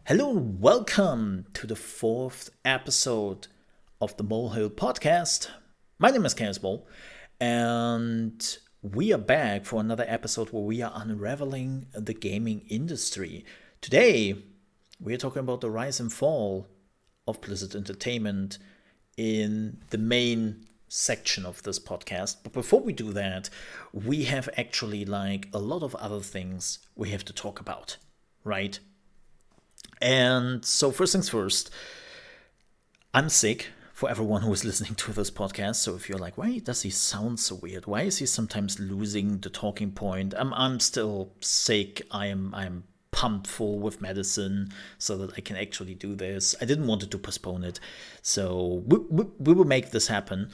Hello and welcome to the fourth episode of the Molehill podcast. My name is Casball, and we are back for another episode where we are unraveling the gaming industry. Today, we are talking about the rise and fall of Blizzard Entertainment in the main section of this podcast. But before we do that, we have actually a lot of other things we have to talk about, right? And so first things first, I'm sick for everyone who is listening to this podcast. So if you're like, why does he sound so weird? Why is he sometimes losing the talking point? I'm still sick. I'm pumped full with medicine so that I can actually do this. I didn't want to postpone it. So we will make this happen.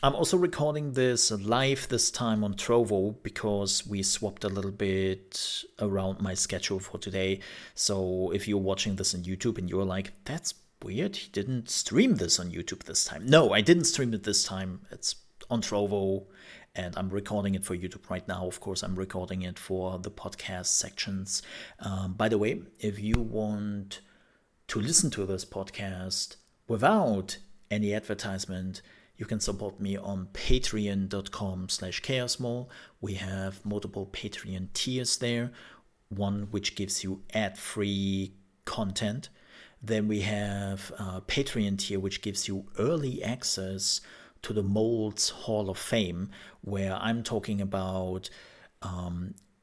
I'm also recording this live this time on Trovo because we swapped a little bit around my schedule for today. So if you're watching this on YouTube and you're like, that's weird, he didn't stream this on YouTube this time. No, I didn't stream it this time. It's on Trovo and I'm recording it for YouTube right now. Of course, I'm recording it for the podcast sections. By the way, if you want to listen to this podcast without any advertisement, you can support me on patreon.com/chaosmall. We have multiple Patreon tiers there. One which gives you ad-free content. Then we have a Patreon tier which gives you early access to the Molds Hall of Fame, where I'm talking about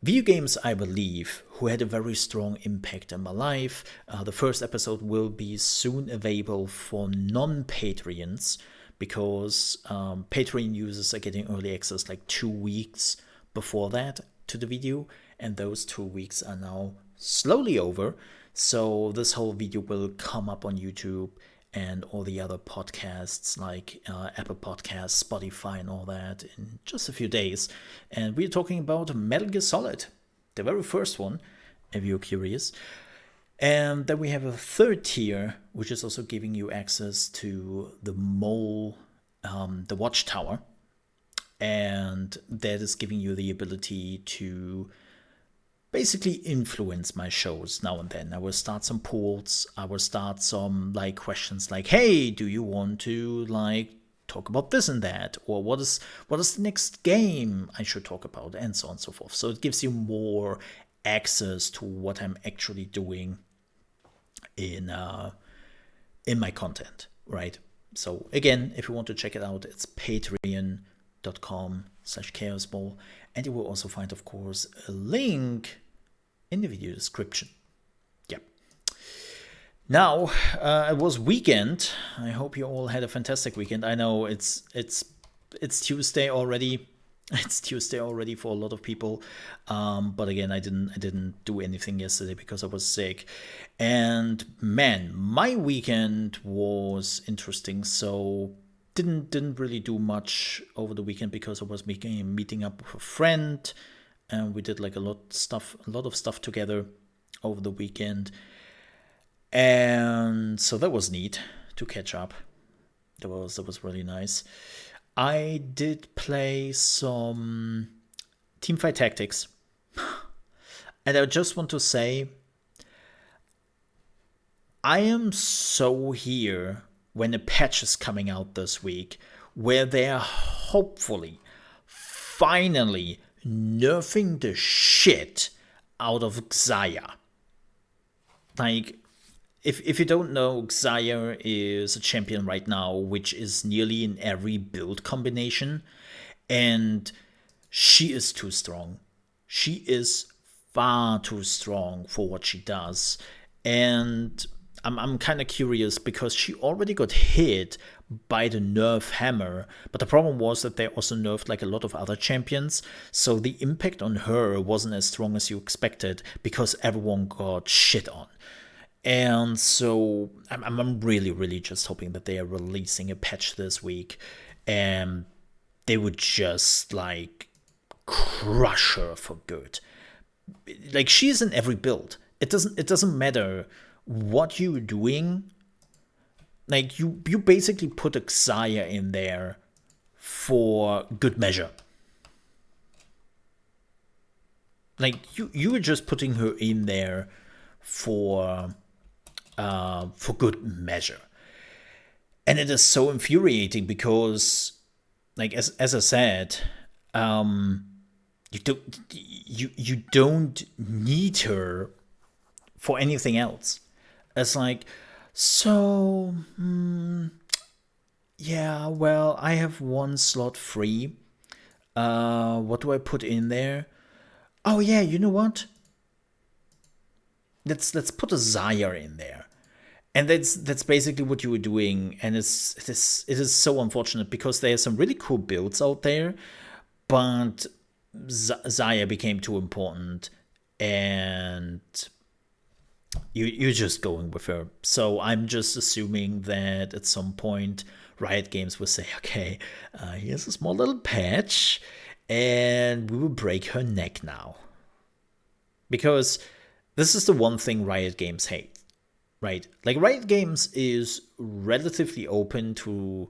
video games, I believe, who had a very strong impact in my life. The first episode will be soon available for non-Patreons, because Patreon users are getting early access like 2 weeks before that to the video, and those 2 weeks are now slowly over. So this whole video will come up on YouTube and all the other podcasts like Apple Podcasts, Spotify, and all that in just a few days. And we're talking about Metal Gear Solid, the very first one, if you're curious. And then we have a third tier, which is also giving you access to the the Watchtower. And that is giving you the ability to basically influence my shows now and then. I will start some polls. I will start some questions like, hey, do you want to talk about this and that? Or what is the next game I should talk about? And so on and so forth. So it gives you more access to what I'm actually doing in my content, right? So again, if you want to check it out, it's patreon.com/chaosball, and you will also find, of course, a link in the video description. Yep. Now, it was weekend. I hope you all had a fantastic weekend. I know it's Tuesday already. It's Tuesday already for a lot of people, but again, I didn't do anything yesterday because I was sick. And man, my weekend was interesting. So didn't really do much over the weekend because I was meeting up with a friend, and we did a lot of stuff together over the weekend. And so that was neat to catch up. That was really nice. I did play some Teamfight Tactics, and I just want to say, I am so here when a patch is coming out this week, where they're hopefully, finally nerfing the shit out of Xayah. If you don't know, Xayah is a champion right now, which is nearly in every build combination, and she is too strong. She is far too strong for what she does, and I'm kind of curious because she already got hit by the nerf hammer, but the problem was that they also nerfed a lot of other champions, so the impact on her wasn't as strong as you expected because everyone got shit on. And so I'm really, really just hoping that they are releasing a patch this week and they would just crush her for good. She's in every build. It doesn't matter what you're doing. You basically put a Xayah in there for good measure. You were just putting her in there for good measure. And it is so infuriating because, like, as I said, you don't need her for anything else. It's like, so yeah, well, I have one slot free. What do I put in there? Oh yeah, you know what? Let's put a Zaya in there. And that's basically what you were doing, and it is so unfortunate because there are some really cool builds out there, but Zaya became too important, and you're just going with her. So I'm just assuming that at some point Riot Games will say, okay, here's a small little patch, and we will break her neck now, because this is the one thing Riot Games hate. Right, like Riot Games is relatively open to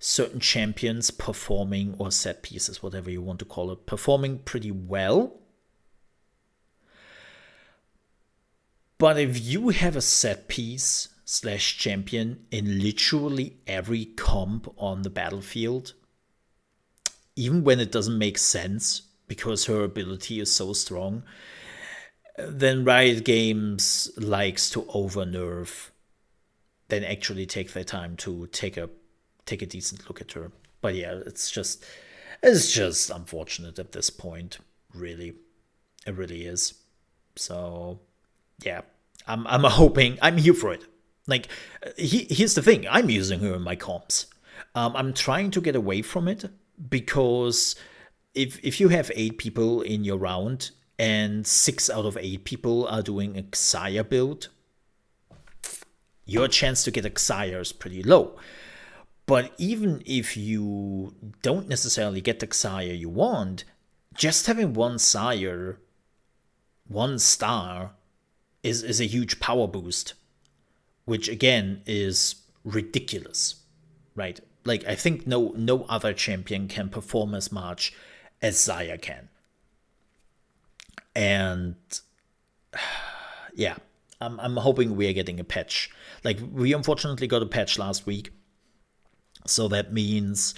certain champions performing, or set pieces, whatever you want to call it, performing pretty well. But if you have a set piece / champion in literally every comp on the battlefield, even when it doesn't make sense because her ability is so strong, then Riot Games likes to over-nerf, then actually take their time to take a decent look at her. But yeah, it's just unfortunate at this point. Really, it really is. So yeah, I'm hoping, I'm here for it. Like, here's the thing: I'm using her in my comps. I'm trying to get away from it because if you have 8 people in your round, and 6 out of 8 people are doing a Xayah build, your chance to get a Xayah is pretty low. But even if you don't necessarily get the Xayah you want, just having one Xayah, 1 star, is a huge power boost, which again is ridiculous, right? Like, I think no other champion can perform as much as Xayah can. And yeah, I'm hoping we are getting a patch. Like, we unfortunately got a patch last week, so that means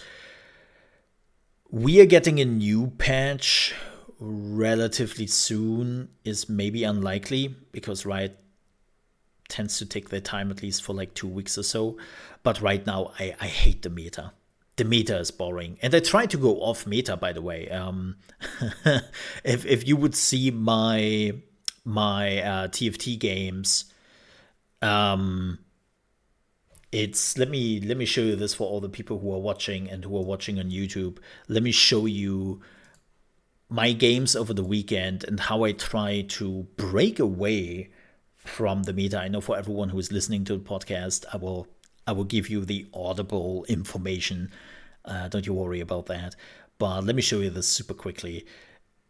we are getting a new patch relatively soon. Is maybe unlikely because Riot tends to take their time, at least for like 2 weeks or so. But right now, I hate the meta. The meta is boring, and I try to go off meta. By the way, if you would see my TFT games, it's let me show you this for all the people who are watching and who are watching on YouTube. Let me show you my games over the weekend and how I try to break away from the meta. I know for everyone who is listening to the podcast, I will give you the audible information. Don't you worry about that. But let me show you this super quickly.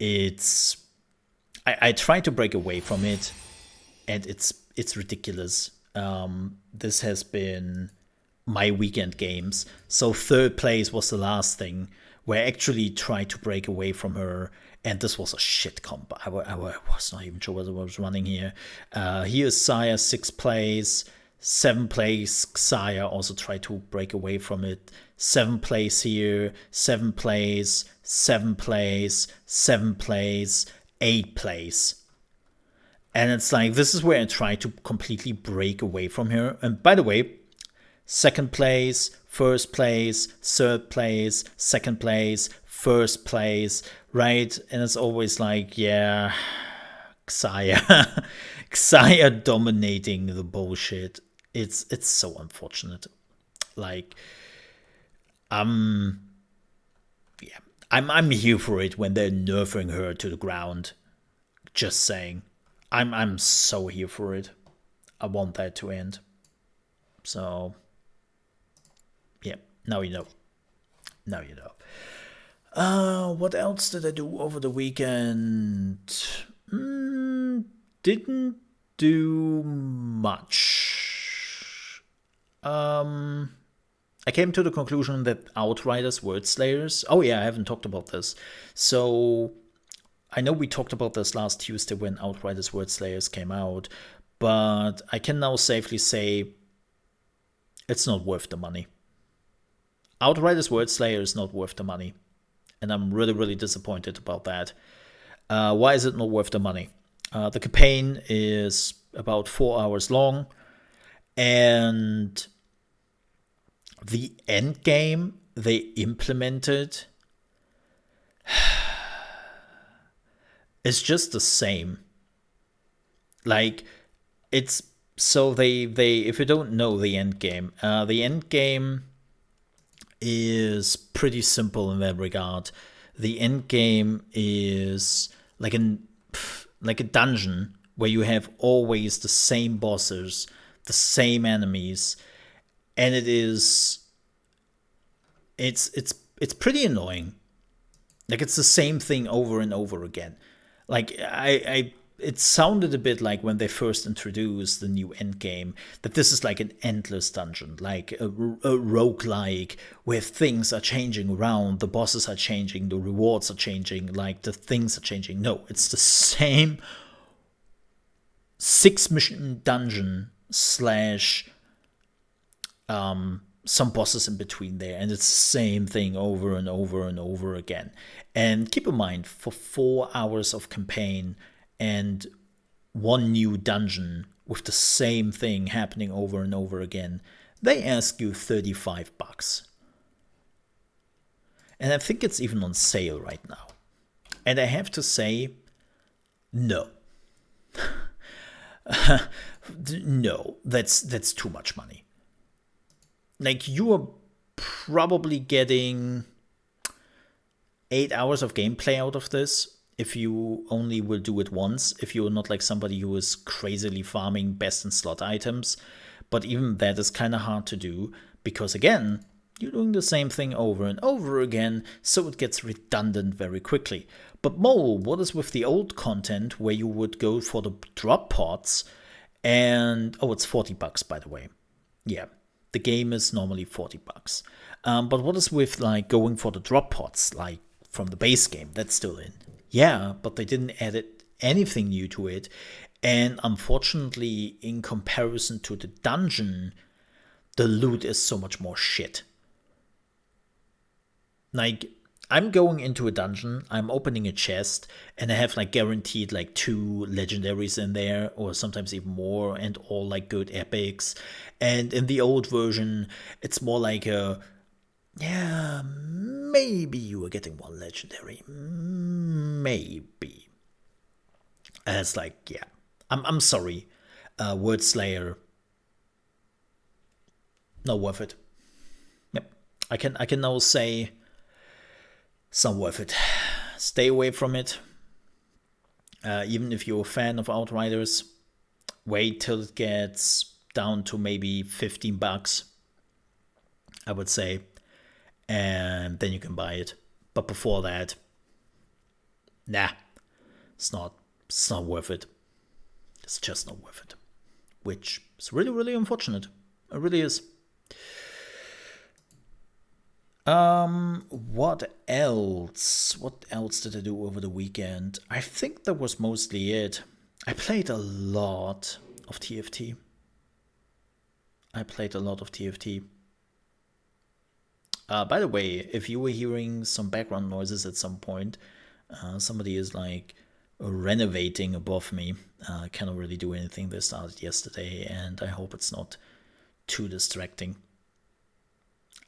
I try to break away from it, and it's ridiculous. This has been my weekend games. So 3rd place was the last thing where I actually tried to break away from her, and this was a shit comp. I was not even sure what I was running here. Here's Xayah, 6th place. 7th place, Xayah, also tried to break away from it. 7th place here, 7th place, 7th place, 7th place, 8th place. And it's like, this is where I try to completely break away from her. And by the way, 2nd place, 1st place, 3rd place, 2nd place, 1st place, right? And it's always like, yeah, Xayah. Xayah dominating the bullshit. It's so unfortunate. Like, I'm here for it when they're nerfing her to the ground. Just saying. I'm so here for it. I want that to end. So yeah, now you know. Now you know. What else did I do over the weekend? Didn't do much. I came to the conclusion that Outriders Word Slayers. Oh yeah, I haven't talked about this. So I know we talked about this last Tuesday when Outriders Word Slayers came out, but I can now safely say it's not worth the money. Outriders Wordslayer is not worth the money, and I'm really, really disappointed about that. Why is it not worth the money? The campaign is about 4 hours long, and the end game they implemented is just the same. Like, it's so they if you don't know the end game is pretty simple in that regard. The end game is like a dungeon where you have always the same bosses, the same enemies, and it's pretty annoying. Like, it's the same thing over and over again. Like, it sounded a bit like when they first introduced the new endgame, that this is like an endless dungeon, like a roguelike, where things are changing around, the bosses are changing, the rewards are changing, like the things are changing. No, it's the same 6-mission dungeon slash some bosses in between there, and it's the same thing over and over and over again. And keep in mind, for 4 hours of campaign and one new dungeon with the same thing happening over and over again, they ask you $35. And I think it's even on sale right now. And I have to say, no. No, that's too much money. Like, you are probably getting 8 hours of gameplay out of this if you only will do it once, if you're not like somebody who is crazily farming best in slot items. But even that is kind of hard to do, because again, you're doing the same thing over and over again, so it gets redundant very quickly. But Mole, what is with the old content where you would go for the drop pods and... oh, it's $40, by the way. Yeah, the game is normally $40. But what is with like going for the drop pods, like from the base game? That's still in. Yeah, but they didn't add anything new to it. And unfortunately, in comparison to the dungeon, the loot is so much more shit. Like, I'm going into a dungeon, I'm opening a chest, and I have like guaranteed like 2 legendaries in there, or sometimes even more, and all like good epics. And in the old version, it's more like a... yeah, maybe you were getting 1 legendary. Maybe. And it's like, yeah. I'm sorry. Wordslayer. Not worth it. Yep. I can now say it's not worth it. Stay away from it. Even if you're a fan of Outriders, wait till it gets down to maybe $15, I would say. And then you can buy it. But before that, nah, it's not worth it. It's just not worth it. Which is really, really unfortunate. It really is. What else? What else did I do over the weekend? I think that was mostly it. I played a lot of TFT. By the way, if you were hearing some background noises at some point, somebody is like renovating above me. I cannot really do anything. They started yesterday, and I hope it's not too distracting.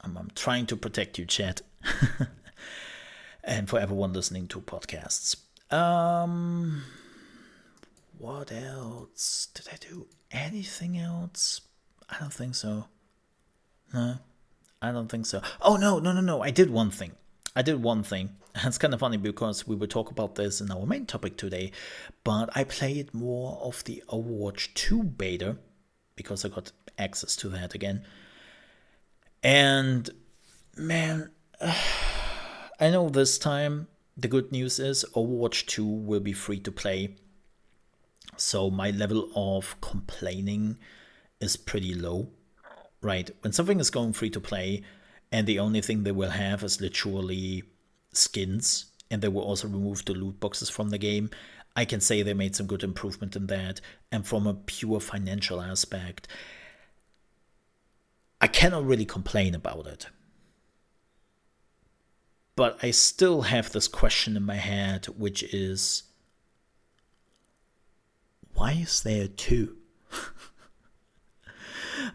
I'm trying to protect you, chat. And for everyone listening to podcasts. What else? Did I do anything else? I don't think so. No, I don't think so. Oh, no. I did one thing. It's kind of funny because we will talk about this in our main topic today. But I played more of the Overwatch 2 beta because I got access to that again. And man, I know this time the good news is Overwatch 2 will be free to play. So my level of complaining is pretty low, right? When something is going free to play and the only thing they will have is literally skins, and they will also remove the loot boxes from the game, I can say they made some good improvement in that. And from a pure financial aspect, I cannot really complain about it. But I still have this question in my head, which is, why is there two?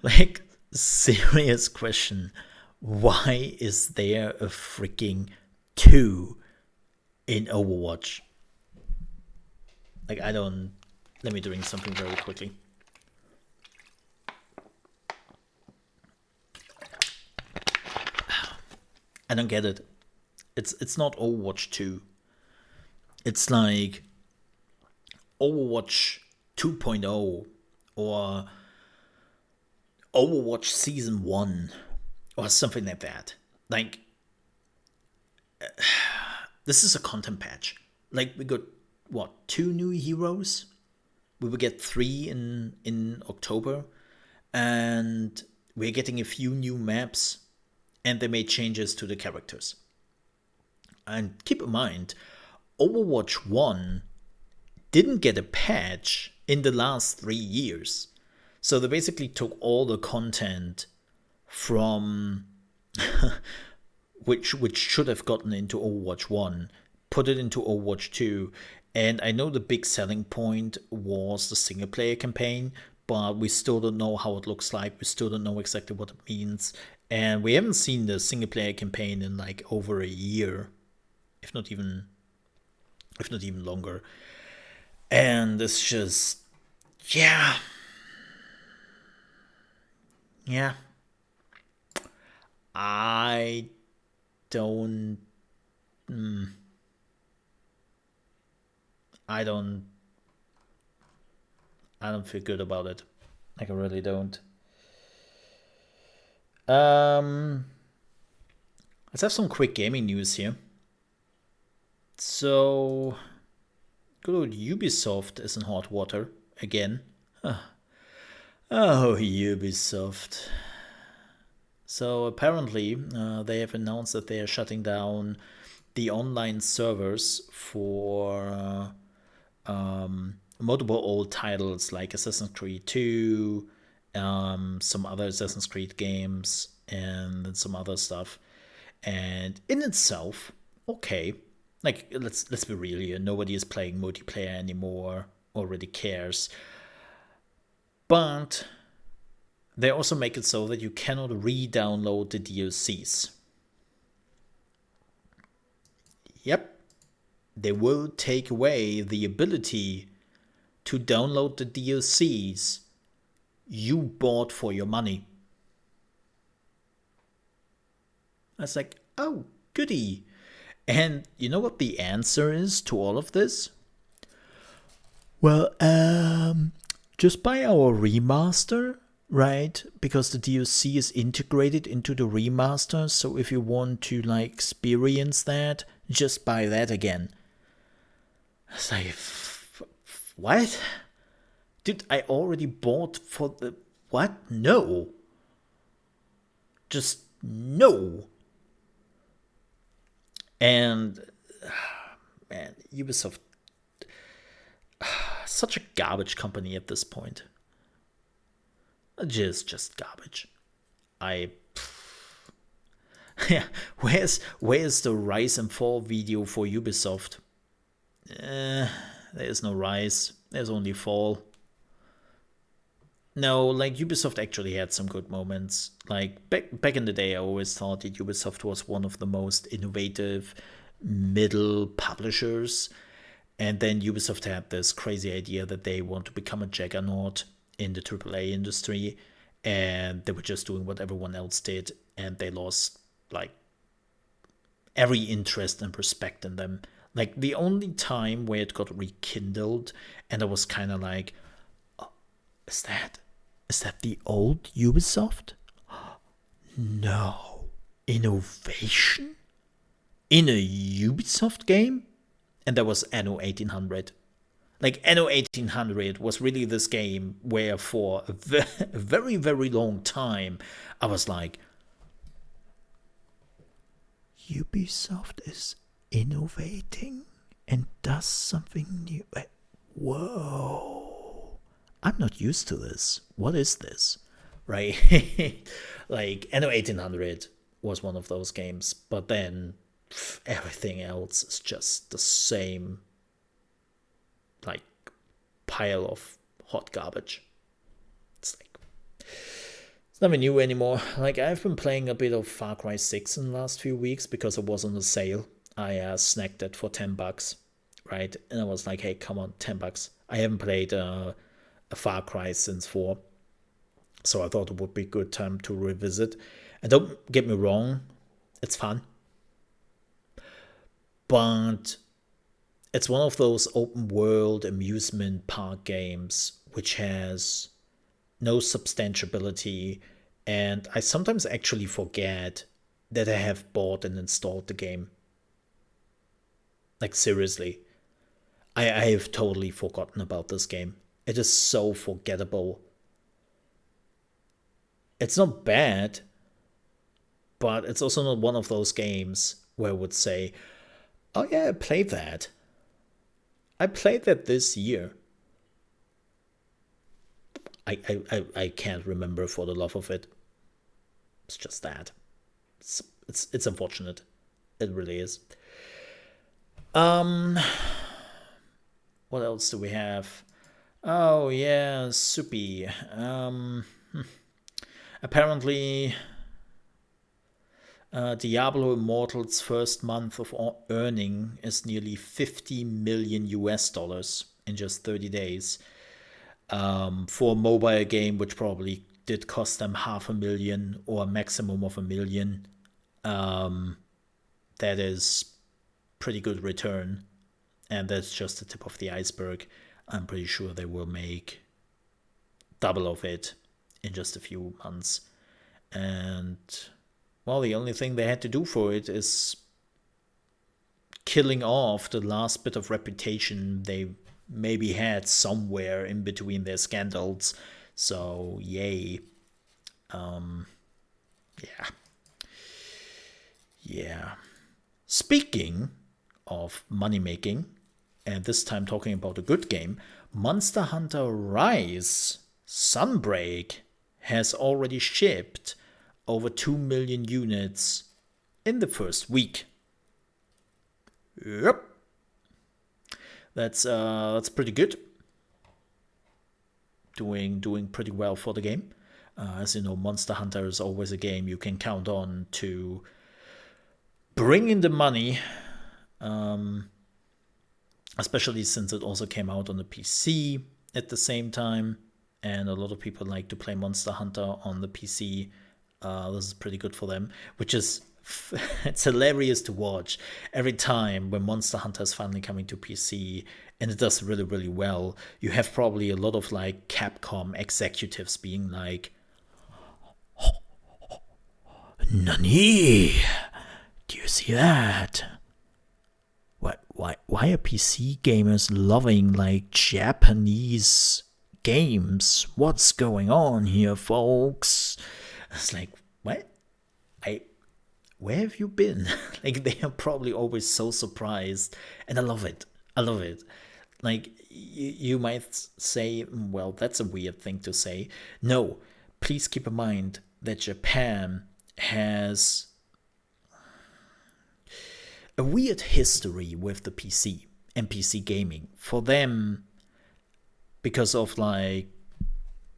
Like, serious question. Why is there a freaking 2 in Overwatch? Like, I don't... Let me drink something very quickly. I don't get it. It's not Overwatch 2. It's like Overwatch 2.0 or Overwatch Season 1 or something like that. Like, this is a content patch. Like, we got, what, 2 new heroes? We will get 3 in October. And we're getting a few new maps. And they made changes to the characters. And keep in mind, Overwatch 1 didn't get a patch in the last 3 years. So they basically took all the content from which should have gotten into Overwatch 1, put it into Overwatch 2. And I know the big selling point was the single player campaign, but we still don't know how it looks like. We still don't know exactly what it means. And we haven't seen the single player campaign in like over a year, if not even longer. And it's just, yeah. I don't feel good about it. Like, I really don't. Let's have some quick gaming news here. So, good old Ubisoft is in hot water again. Oh, Ubisoft. So apparently they have announced that they are shutting down the online servers for multiple old titles like Assassin's Creed 2, some other Assassin's Creed games, and some other stuff. And in itself, okay, like, let's be real here. Nobody is playing multiplayer anymore, already cares. But they also make it so that you cannot re-download the DLCs. Yep. They will take away the ability to download the DLCs you bought for your money. I was like, oh, goody. And you know what the answer is to all of this? Well, just buy our remaster, right? Because the DLC is integrated into the remaster. So if you want to like experience that, just buy that again. I was like, what? Dude, I already bought for the... What? No. Just no. And, man, Ubisoft, such a garbage company at this point. Just garbage. Yeah, where's the rise and fall video for Ubisoft? There's no rise. There's only fall. No, like, Ubisoft actually had some good moments. Like, back in the day, I always thought that Ubisoft was one of the most innovative middle publishers. And then Ubisoft had this crazy idea that they want to become a juggernaut in the AAA industry. And they were just doing what everyone else did. And they lost, like, every interest and respect in them. Like, the only time where it got rekindled, and I was kind of like, oh, is that the old Ubisoft? No. Innovation? In a Ubisoft game? And that was Anno 1800. Like, Anno 1800 was really this game where for a very, very long time, I was like, Ubisoft is innovating and does something new. whoa, I'm not used to this. What is this? Right? Like, Anno 1800 was one of those games, but then everything else is just the same, like, pile of hot garbage. It's like, it's nothing new anymore. Like, I've been playing a bit of Far Cry 6 in the last few weeks because it was on a sale. I snagged it for $10, right? And I was like, hey, come on, $10. I haven't played a Far Cry since 4, so I thought it would be a good time to revisit. And don't get me wrong, it's fun. But it's one of those open world amusement park games which has no substantiability, and I sometimes actually forget that I have bought and installed the game. Like, seriously. I have totally forgotten about this game. It is so forgettable. It's not bad, but it's also not one of those games where I would say, oh yeah, I played that. I played that this year. I can't remember for the love of it. It's just that. It's unfortunate. It really is. What else do we have? Oh yeah, Soupy. Apparently, Diablo Immortal's first month of earning is nearly 50 million US dollars in just 30 days. For a mobile game, which probably did cost them $500,000 or a maximum of $1 million, that is pretty good return. And that's just the tip of the iceberg. I'm pretty sure they will make double of it in just a few months. And, well, the only thing they had to do for it is killing off the last bit of reputation they maybe had somewhere in between their scandals. So, yay. Yeah. Speaking of money making, and this time talking about a good game, Monster Hunter Rise Sunbreak has already shipped over 2 million units in the first week. Yep. That's pretty good. Doing pretty well for the game. As you know, Monster Hunter is always a game you can count on to bring in the money, especially since it also came out on the PC at the same time, and a lot of people like to play Monster Hunter on the PC. This is pretty good for them, which is it's hilarious to watch every time when Monster Hunter is finally coming to PC and it does really, really well. You have probably a lot of like Capcom executives being like, Nani? Do you see that? Why are PC gamers loving like Japanese games? What's going on here, folks? It's like, what? Where have you been? Like, they are probably always so surprised, and I love it. Like, you might say, well, that's a weird thing to say. No, please keep in mind that Japan has a weird history with the PC and PC gaming. For them, because of like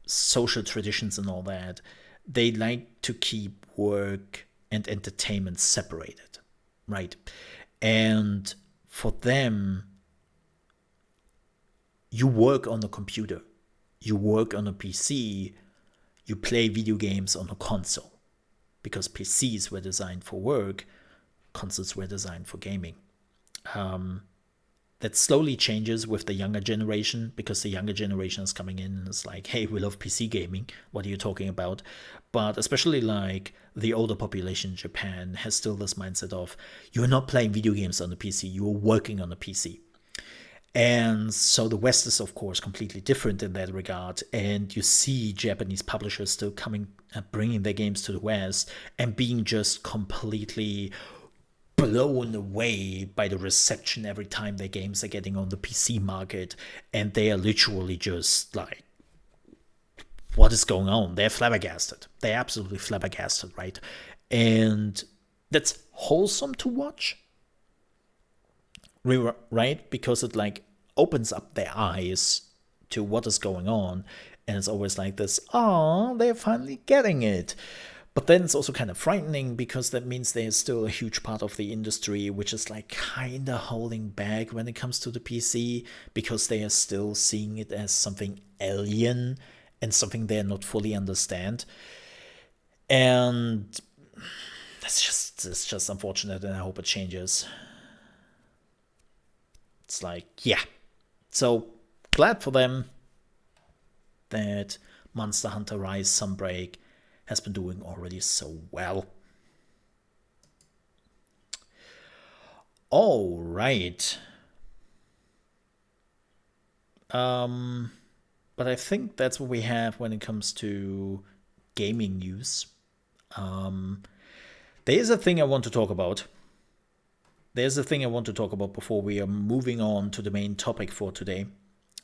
social traditions and all that, they like to keep work and entertainment separated, right? And for them, you work on a computer, you work on a PC, you play video games on a console, because PCs were designed for work, consoles were designed for gaming. That slowly changes with the younger generation, because the younger generation is coming in and it's like, hey, we love PC gaming. What are you talking about? But especially like the older population in Japan has still this mindset of, you're not playing video games on the PC, you're working on a PC. And so the West is, of course, completely different in that regard. And you see Japanese publishers still coming, bringing their games to the West and being just completely blown away by the reception every time their games are getting on the PC market, and they are literally just like, what is going on? They're flabbergasted. They're absolutely flabbergasted, right? And that's wholesome to watch, right? Because it like opens up their eyes to what is going on, and it's always like this, oh, they're finally getting it. But then it's also kind of frightening, because that means there's still a huge part of the industry which is like kind of holding back when it comes to the PC, because they are still seeing it as something alien and something they not fully understand. And it's just unfortunate, and I hope it changes. It's like, yeah. So glad for them that Monster Hunter Rise Sunbreak has been doing already so well. All right. But I think that's what we have when it comes to gaming news. There is a thing I want to talk about. There's a thing I want to talk about before we are moving on to the main topic for today.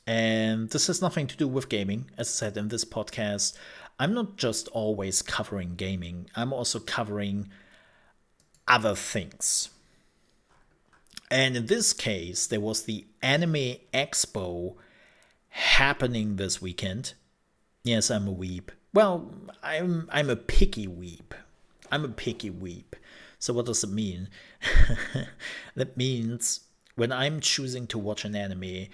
And this has nothing to do with gaming. As I said in this podcast, I'm not just always covering gaming. I'm also covering other things. And in this case, there was the Anime Expo happening this weekend. Yes, I'm a weeb. Well, I'm a picky weeb. I'm a picky weeb. So what does it mean? That means when I'm choosing to watch an anime,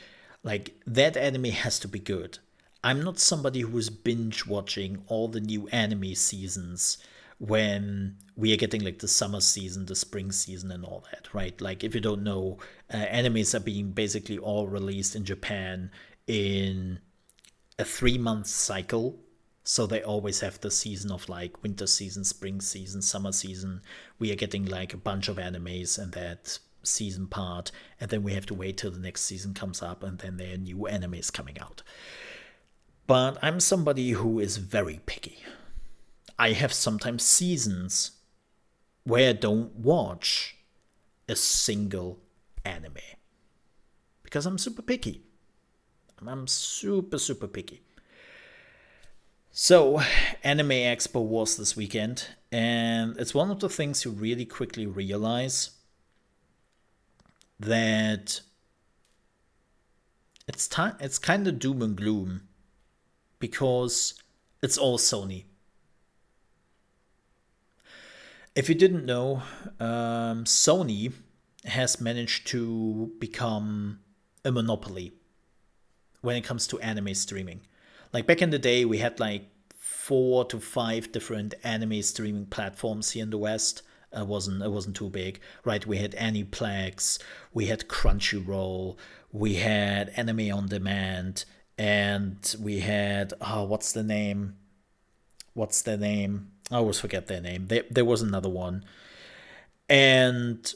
like, that anime has to be good. I'm not somebody who is binge watching all the new anime seasons when we are getting like the summer season, the spring season, and all that, right? Like, if you don't know, animes are being basically all released in Japan in a 3-month cycle. So they always have the season of like winter season, spring season, summer season. We are getting like a bunch of animes in that season part, and then we have to wait till the next season comes up, and then there are new animes coming out. But I'm somebody who is very picky. I have sometimes seasons where I don't watch a single anime, because I'm super picky. I'm super, super picky. So, Anime Expo was this weekend, and it's one of the things you really quickly realize that it's kind of doom and gloom, because it's all Sony. If you didn't know, Sony has managed to become a monopoly when it comes to anime streaming. Like, back in the day, we had like 4 to 5 different anime streaming platforms here in the West. It wasn't too big, right? We had Aniplex, we had Crunchyroll, we had Anime on Demand, and we had what's the name? I always forget their name. There was another one, and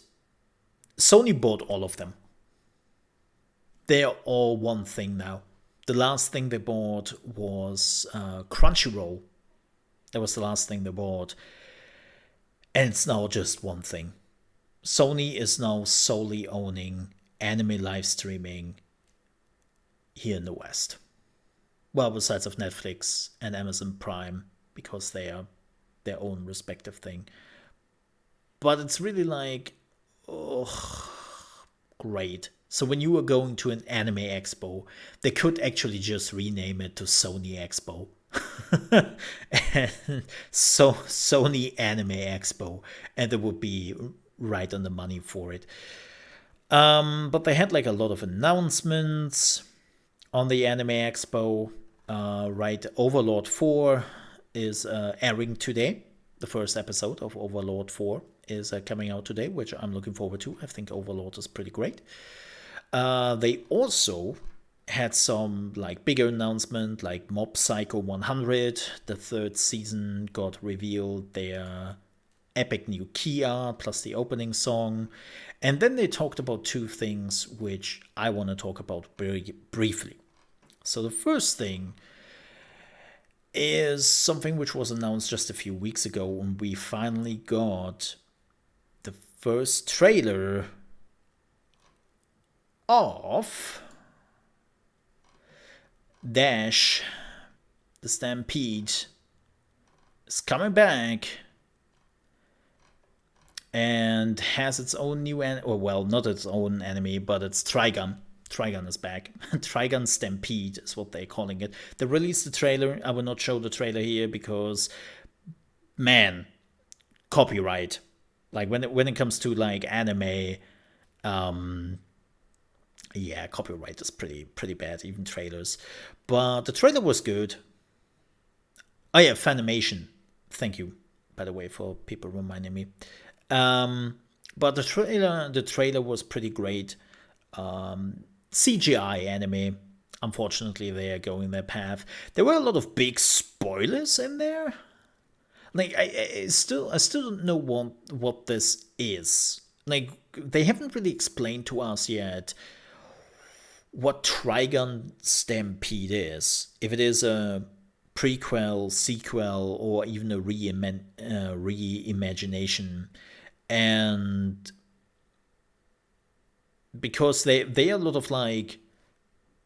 Sony bought all of them. They are all one thing now. The last thing they bought was Crunchyroll. That was the last thing they bought. And it's now just one thing. Sony is now solely owning anime live streaming here in the West. Well, besides of Netflix and Amazon Prime, because they are their own respective thing. But it's really like, oh, great. So when you were going to an Anime Expo, they could actually just rename it to Sony Expo. And so Sony Anime Expo, and it would be right on the money for it. But they had like a lot of announcements on the Anime Expo. Right, Overlord 4 is airing today. The first episode of Overlord 4 is coming out today, which I'm looking forward to. I think Overlord is pretty great. They also had some like bigger announcement, like Mob Psycho 100. The 3rd season got revealed, their epic new key art plus the opening song. And then they talked about 2 things which I want to talk about very briefly. So the first thing is something which was announced just a few weeks ago, and we finally got the first trailer of Dash, the Stampede, is coming back and has its own new not its own enemy, but it's Trigun. Trigun is back. Trigun Stampede is what they're calling it. They released the trailer. I will not show the trailer here because, man, copyright. Like when it comes to like anime, yeah, copyright is pretty bad, even trailers. But the trailer was good. Oh yeah, Funimation. Thank you, by the way, for people reminding me. But the trailer was pretty great. CGI anime. Unfortunately, they are going their path. There were a lot of big spoilers in there. Like I still don't know what this is. Like they haven't really explained to us yet what Trigun Stampede is. If it is a prequel, sequel, or even a reimagination. And because they are a lot of like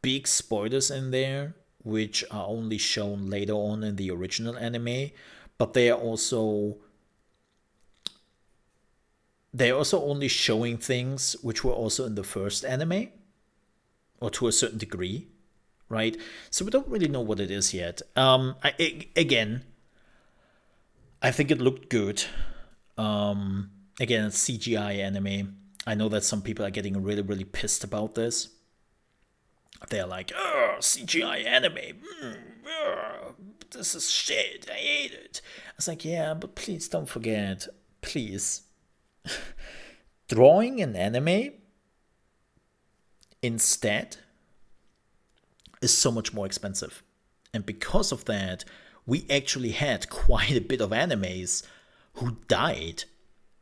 big spoilers in there, which are only shown later on in the original anime, but they are also only showing things which were also in the first anime, or to a certain degree, right? So we don't really know what it is yet. Again, I think it looked good. Again, it's CGI anime. I know that some people are getting really, really pissed about this. They're like, CGI anime. This is shit. I hate it. I was like, yeah, but please don't forget. Please. Drawing an anime instead is so much more expensive. And because of that, we actually had quite a bit of animes who died,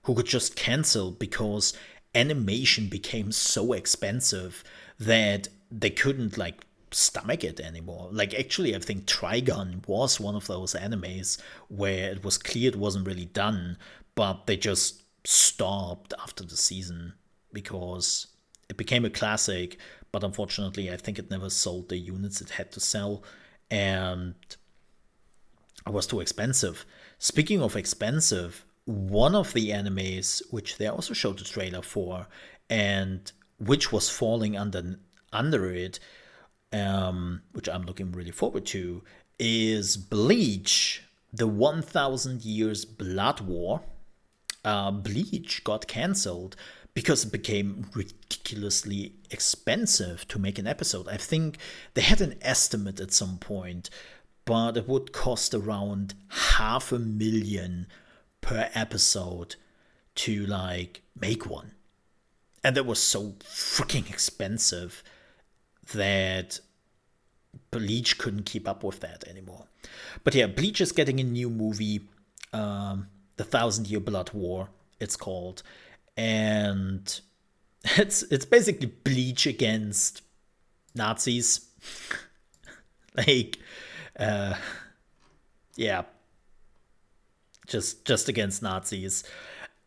who could just cancel because animation became so expensive that they couldn't like stomach it anymore. Like actually I think Trigun was one of those animes where it was clear it wasn't really done, but they just stopped after the season because it became a classic, but unfortunately I think it never sold the units it had to sell and it was too expensive. Speaking of expensive, one of the animes which they also showed the trailer for and which was falling under it, which I'm looking really forward to, is Bleach, the 1000 Years Blood War. Bleach got cancelled because it became ridiculously expensive to make an episode. I think they had an estimate at some point, but it would cost around $500,000 per episode to like make one. And that was so freaking expensive that Bleach couldn't keep up with that anymore. But yeah, Bleach is getting a new movie, The 1000-Year Blood War, it's called. And it's basically Bleach against Nazis. Like, yeah, just against Nazis.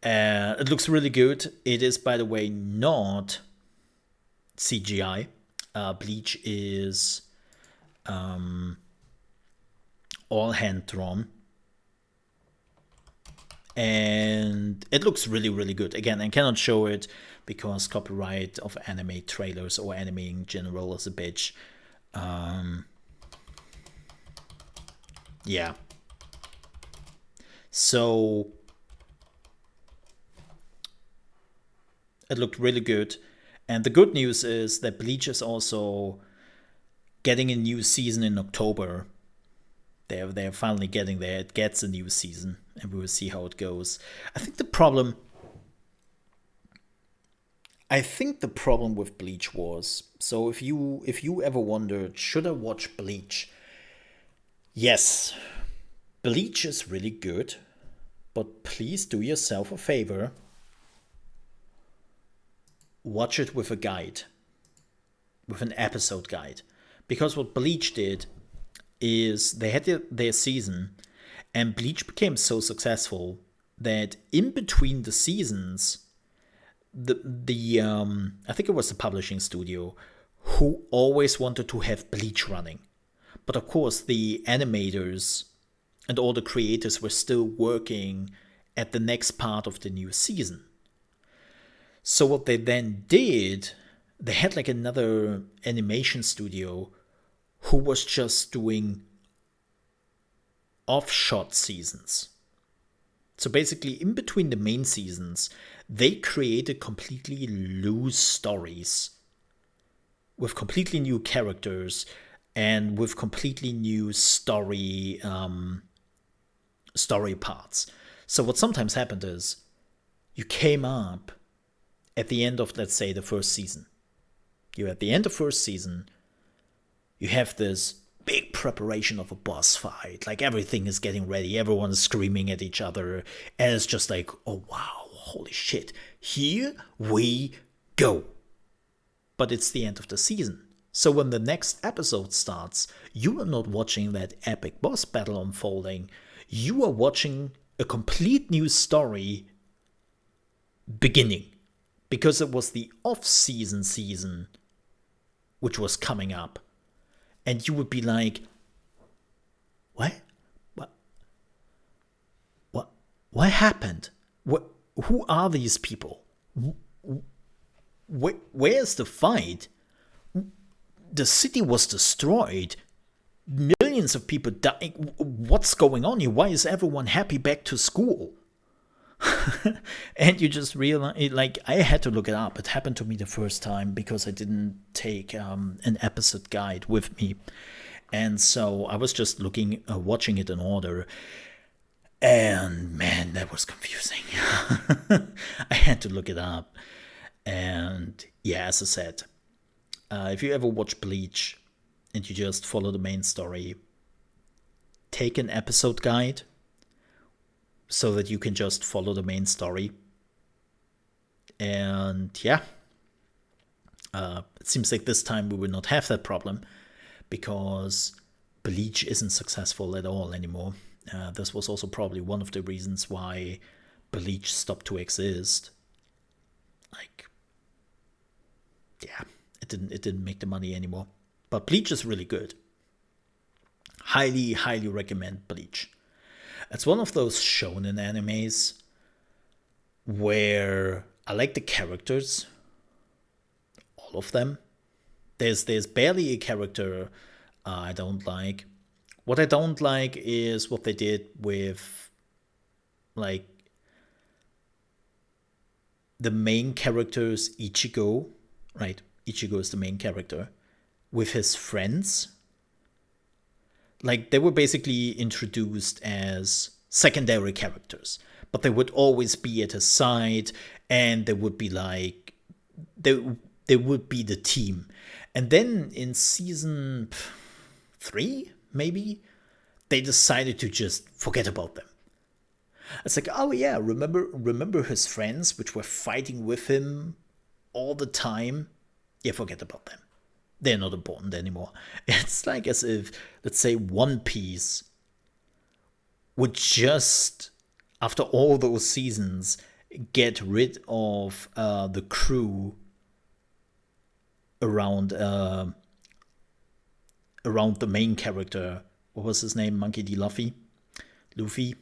It looks really good. It is, by the way, not CGI. Bleach is all hand drawn. And it looks really, really good. Again, I cannot show it because copyright of anime trailers or anime in general is a bitch. Yeah. So it looked really good. And the good news is that Bleach is also getting a new season in October. They're finally getting there. It gets a new season, and we will see how it goes. I think the problem with Bleach was, so if you ever wondered, should I watch Bleach? Yes, Bleach is really good, but please do yourself a favor. Watch it with a guide, with an episode guide. Because what Bleach did is they had their season, and Bleach became so successful that in between the seasons, I think it was the publishing studio who always wanted to have Bleach running. But of course, the animators and all the creators were still working at the next part of the new season. So what they then did, they had like another animation studio who was just doing off-shot seasons. So basically, in between the main seasons, they created completely loose stories with completely new characters and with completely new story parts. So what sometimes happened is you came up at the end of, let's say, the first season. You're at the end of first season. You have this big preparation of a boss fight. Like everything is getting ready. Everyone's screaming at each other. And it's just like, oh wow, holy shit. Here we go. But it's the end of the season. So when the next episode starts, you are not watching that epic boss battle unfolding. You are watching a complete new story beginning. Because it was the off-season season which was coming up. And you would be like, what? What happened? Who are these people? Where's the fight? The city was destroyed. Millions of people dying. What's going on here? Why is everyone happy back to school? And you just realize, like, I had to look it up. It happened to me the first time because I didn't take an episode guide with me. And so I was just watching it in order. And man, that was confusing. I had to look it up. And yeah, as I said, if you ever watch Bleach and you just follow the main story, take an episode guide so that you can just follow the main story. And yeah, it seems like this time we will not have that problem because Bleach isn't successful at all anymore. This was also probably one of the reasons why Bleach stopped to exist. Like, yeah, it didn't make the money anymore. But Bleach is really good. Highly, highly recommend Bleach. It's one of those shonen animes where I like the characters, all of them. There's barely a character I don't like. What I don't like is what they did with, like, the main character's Ichigo, right? Ichigo is the main character, with his friends. Like, they were basically introduced as secondary characters, but they would always be at his side, and they would be like, they would be the team. And then in season 3, maybe, they decided to just forget about them. It's like, oh yeah, remember his friends, which were fighting with him all the time? Yeah, forget about them. They're not important anymore. It's like as if, let's say, One Piece would just, after all those seasons, get rid of the crew around the main character. What was his name? Monkey D. Luffy? Ruffy?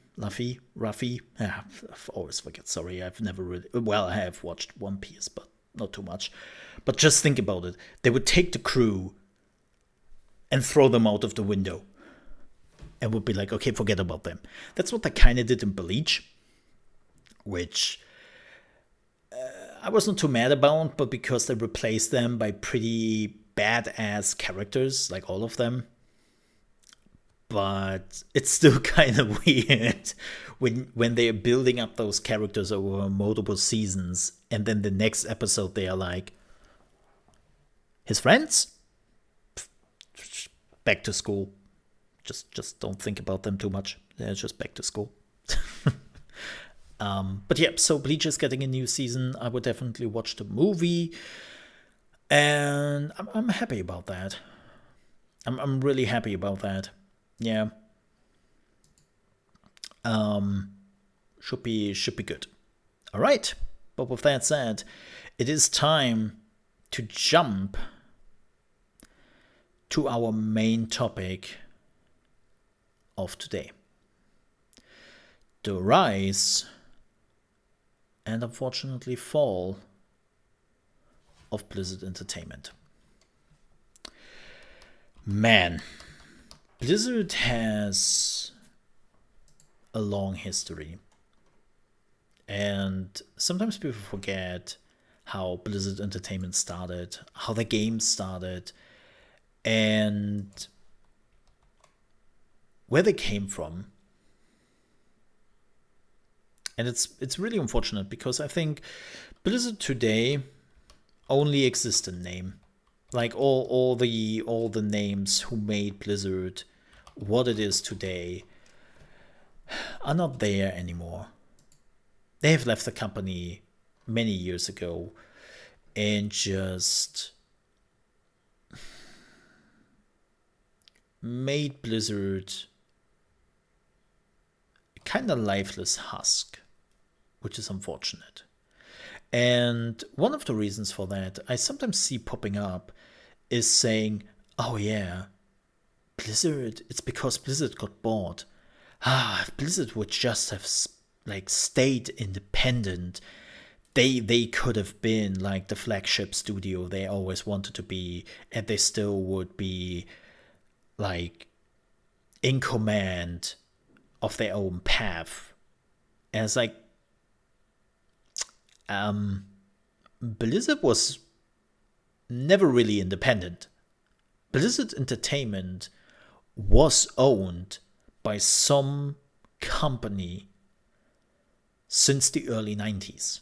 I always forget. Sorry, I've never really... Well, I have watched One Piece, but not too much. But just think about it. They would take the crew and throw them out of the window. And would be like, okay, forget about them. That's what they kind of did in Bleach. Which I wasn't too mad about, but because they replaced them by pretty badass characters, like all of them. But it's still kind of weird when they're building up those characters over multiple seasons, and then the next episode they are like, his friends? Back to school. Just don't think about them too much. They're just back to school. But yeah, so Bleach is getting a new season. I would definitely watch the movie, and I'm happy about that. I'm really happy about that. Yeah. Should be good. All right. But with that said, it is time to jump to our main topic of today. The rise and unfortunately fall of Blizzard Entertainment. Man, Blizzard has a long history. And sometimes people forget how Blizzard Entertainment started, how the game started, and where they came from. And it's really unfortunate because I think Blizzard today only exists in name. Like all the names who made Blizzard what it is today are not there anymore. They have left the company many years ago and just made Blizzard a kind of lifeless husk, which is unfortunate. And one of the reasons for that I sometimes see popping up is saying, oh yeah, Blizzard, it's because Blizzard got bought. If Blizzard would just have stayed independent, they could have been like the flagship studio they always wanted to be, and they still would be like in command of their own path. And it's like, Blizzard was never really independent. Blizzard Entertainment was owned by some company since the early 90s.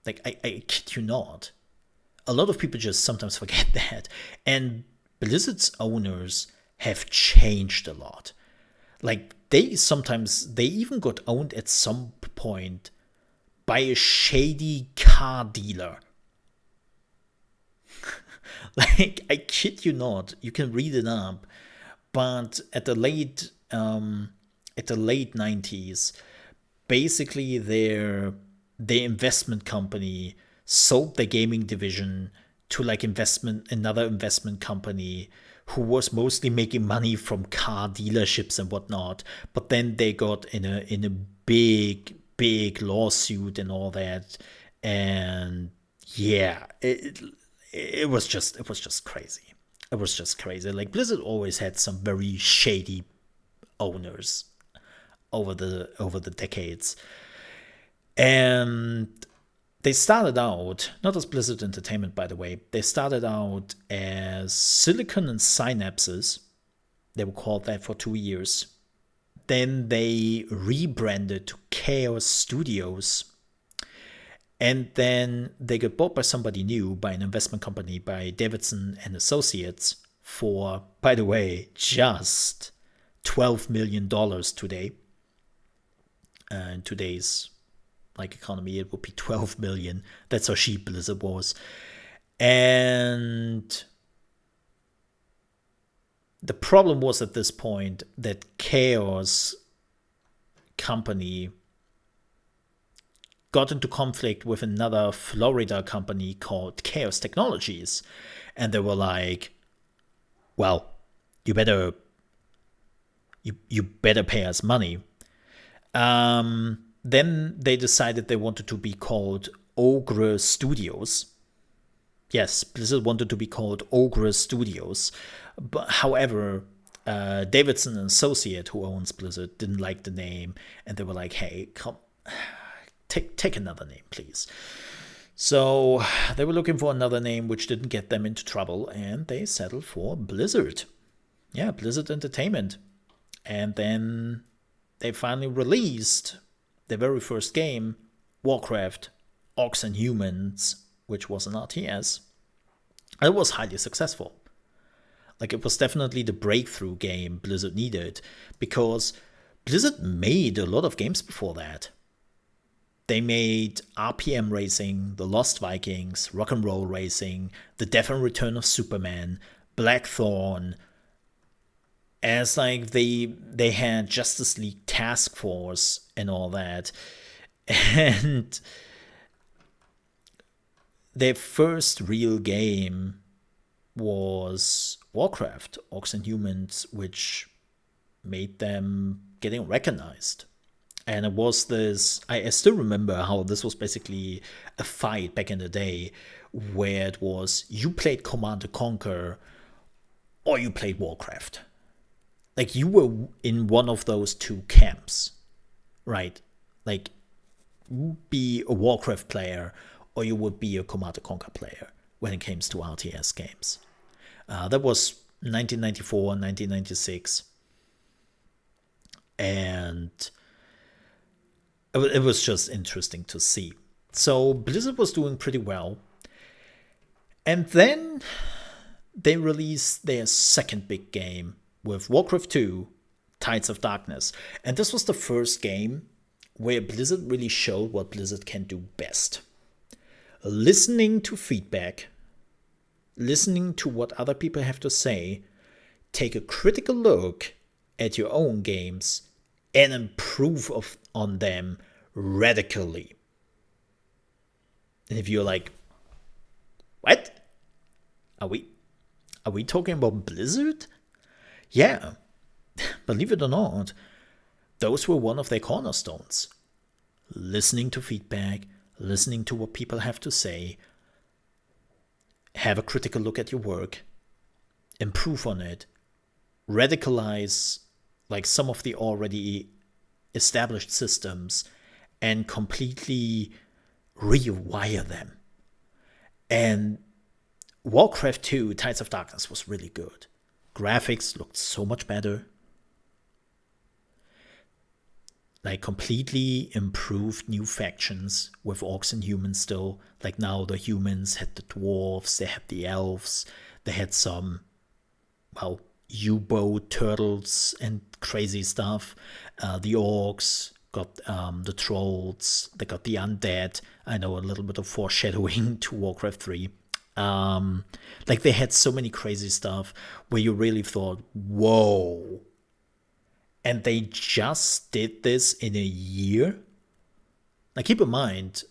Like, I kid you not. A lot of people just sometimes forget that. And Blizzard's owners have changed a lot. Like, they even got owned at some point by a shady car dealer. Like, I kid you not. You can read it up. But at the late 90s, basically their investment company sold their gaming division to another investment company who was mostly making money from car dealerships and whatnot. But then they got in a big lawsuit and all that, and yeah, it was just crazy. It was just crazy. Like, Blizzard always had some very shady owners over the decades. And they started out, not as Blizzard Entertainment, by the way, they started out as Silicon and Synapses. They were called that for 2 years. Then they rebranded to Chaos Studios. And then they got bought by somebody new, by an investment company, by Davidson and Associates, for, by the way, just $12 million today. In today's economy, it would be 12 million. That's how cheap Blizzard was. And the problem was at this point that Chaos company got into conflict with another Florida company called Chaos Technologies. And they were like, well, you better pay us money. Then they decided they wanted to be called Ogre Studios. Yes, Blizzard wanted to be called Ogre Studios. But however, Davidson and Associates, who owns Blizzard, didn't like the name, and they were like, hey, come, take another name, please. So they were looking for another name which didn't get them into trouble, and they settled for Blizzard. Yeah, Blizzard Entertainment. And then they finally released their very first game, Warcraft, Orcs and Humans, which was an RTS. It was highly successful. Like, it was definitely the breakthrough game Blizzard needed, because Blizzard made a lot of games before that. They made RPM Racing, The Lost Vikings, Rock and Roll Racing, The Death and Return of Superman, Blackthorn. As like they had Justice League Task Force and all that. And their first real game was Warcraft, Orcs and Humans, which made them getting recognized. And it was this, I still remember how this was basically a fight back in the day where it was you played Command & Conquer or you played Warcraft. Like you were in one of those two camps, right? Like you be a Warcraft player or you would be a Command & Conquer player when it comes to RTS games. That was 1994, 1996. And it was just interesting to see. So Blizzard was doing pretty well. And then they released their second big game with Warcraft 2, Tides of Darkness. And this was the first game where Blizzard really showed what Blizzard can do best. Listening to feedback, listening to what other people have to say, take a critical look at your own games and improve on them radically. And if you're like, what? Are we talking about Blizzard? Yeah, believe it or not, those were one of their cornerstones. Listening to feedback, listening to what people have to say, have a critical look at your work, improve on it, radicalize like some of the already established systems and completely rewire them. And Warcraft 2, Tides of Darkness was really good. Graphics looked so much better. Like completely improved new factions with orcs and humans still. Like now the humans had the dwarves, they had the elves, they had some, well, U-boat turtles and crazy stuff. The orcs got the trolls, they got the undead. I know a little bit of foreshadowing to Warcraft 3. Like they had so many crazy stuff where you really thought, whoa. And they just did this in a year. Now keep in mind,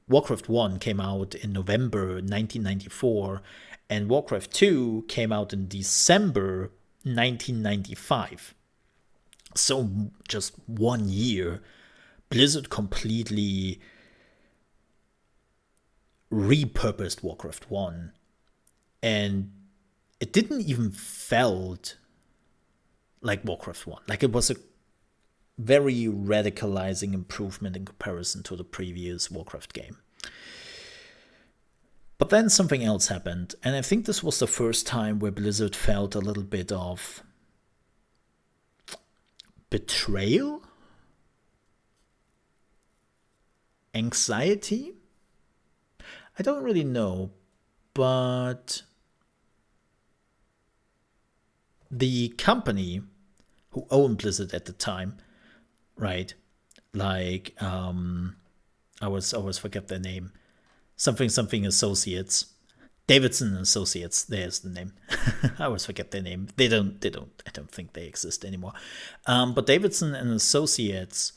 Warcraft 1 came out in November 1994, and Warcraft 2 came out in December 1995. So just 1 year, Blizzard completely repurposed Warcraft 1. And it didn't even felt like Warcraft 1. Like it was a very radicalizing improvement in comparison to the previous Warcraft game. But then something else happened, and I think this was the first time where Blizzard felt a little bit of betrayal? Anxiety? I don't really know, but the company who owned Blizzard at the time, right? Like, I always forget their name. Something Associates. Davidson and Associates, there's the name. I always forget their name. I don't think they exist anymore. But Davidson and Associates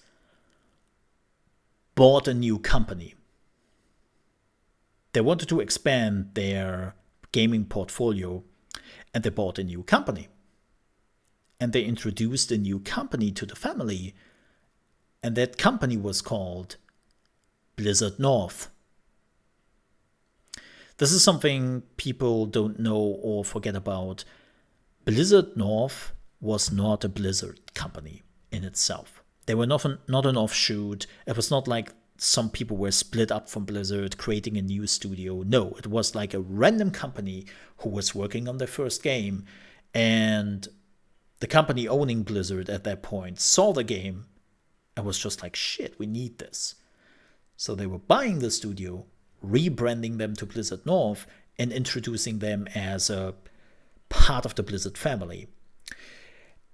bought a new company. They wanted to expand their gaming portfolio, and they bought a new company. And they introduced a new company to the family, and that company was called Blizzard North. This is something people don't know or forget about. Blizzard North was not a Blizzard company in itself. They were not an offshoot. It was not like some people were split up from Blizzard, creating a new studio. No, it was like a random company who was working on their first game. And the company owning Blizzard at that point saw the game and was just like, shit, we need this. So they were buying the studio, rebranding them to Blizzard North, and introducing them as a part of the Blizzard family.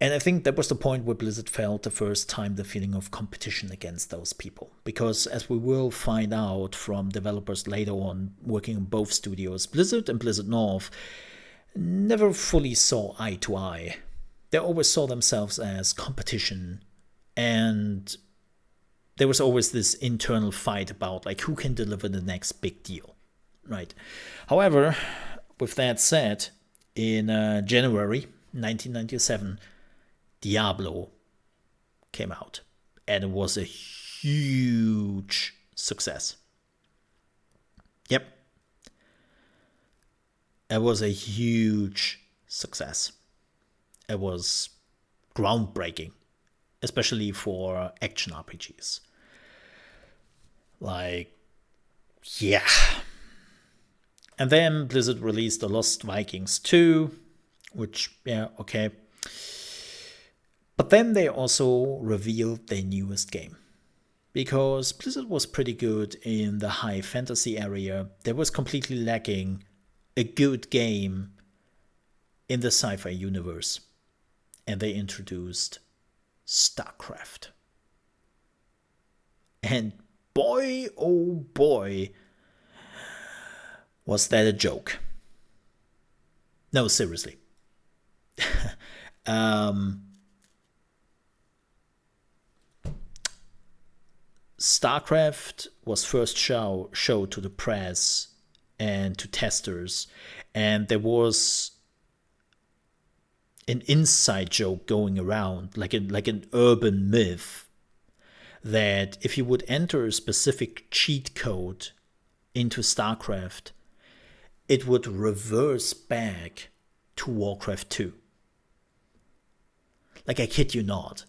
And I think that was the point where Blizzard felt the first time the feeling of competition against those people. Because as we will find out from developers later on working on both studios, Blizzard and Blizzard North never fully saw eye to eye. They always saw themselves as competition, and there was always this internal fight about like who can deliver the next big deal. right? However, with that said, in January 1997, Diablo came out, and it was a huge success. Yep. It was a huge success. It was groundbreaking, especially for action RPGs. Like, yeah. And then Blizzard released The Lost Vikings 2, which, yeah, okay. But then they also revealed their newest game. Because Blizzard was pretty good in the high fantasy area, they was completely lacking a good game in the sci-fi universe. And they introduced StarCraft. And boy, oh boy, was that a joke. No, seriously. StarCraft was first showed to the press and to testers, and there was an inside joke going around, like an urban myth, that if you would enter a specific cheat code into StarCraft, it would reverse back to Warcraft 2. Like, I kid you not.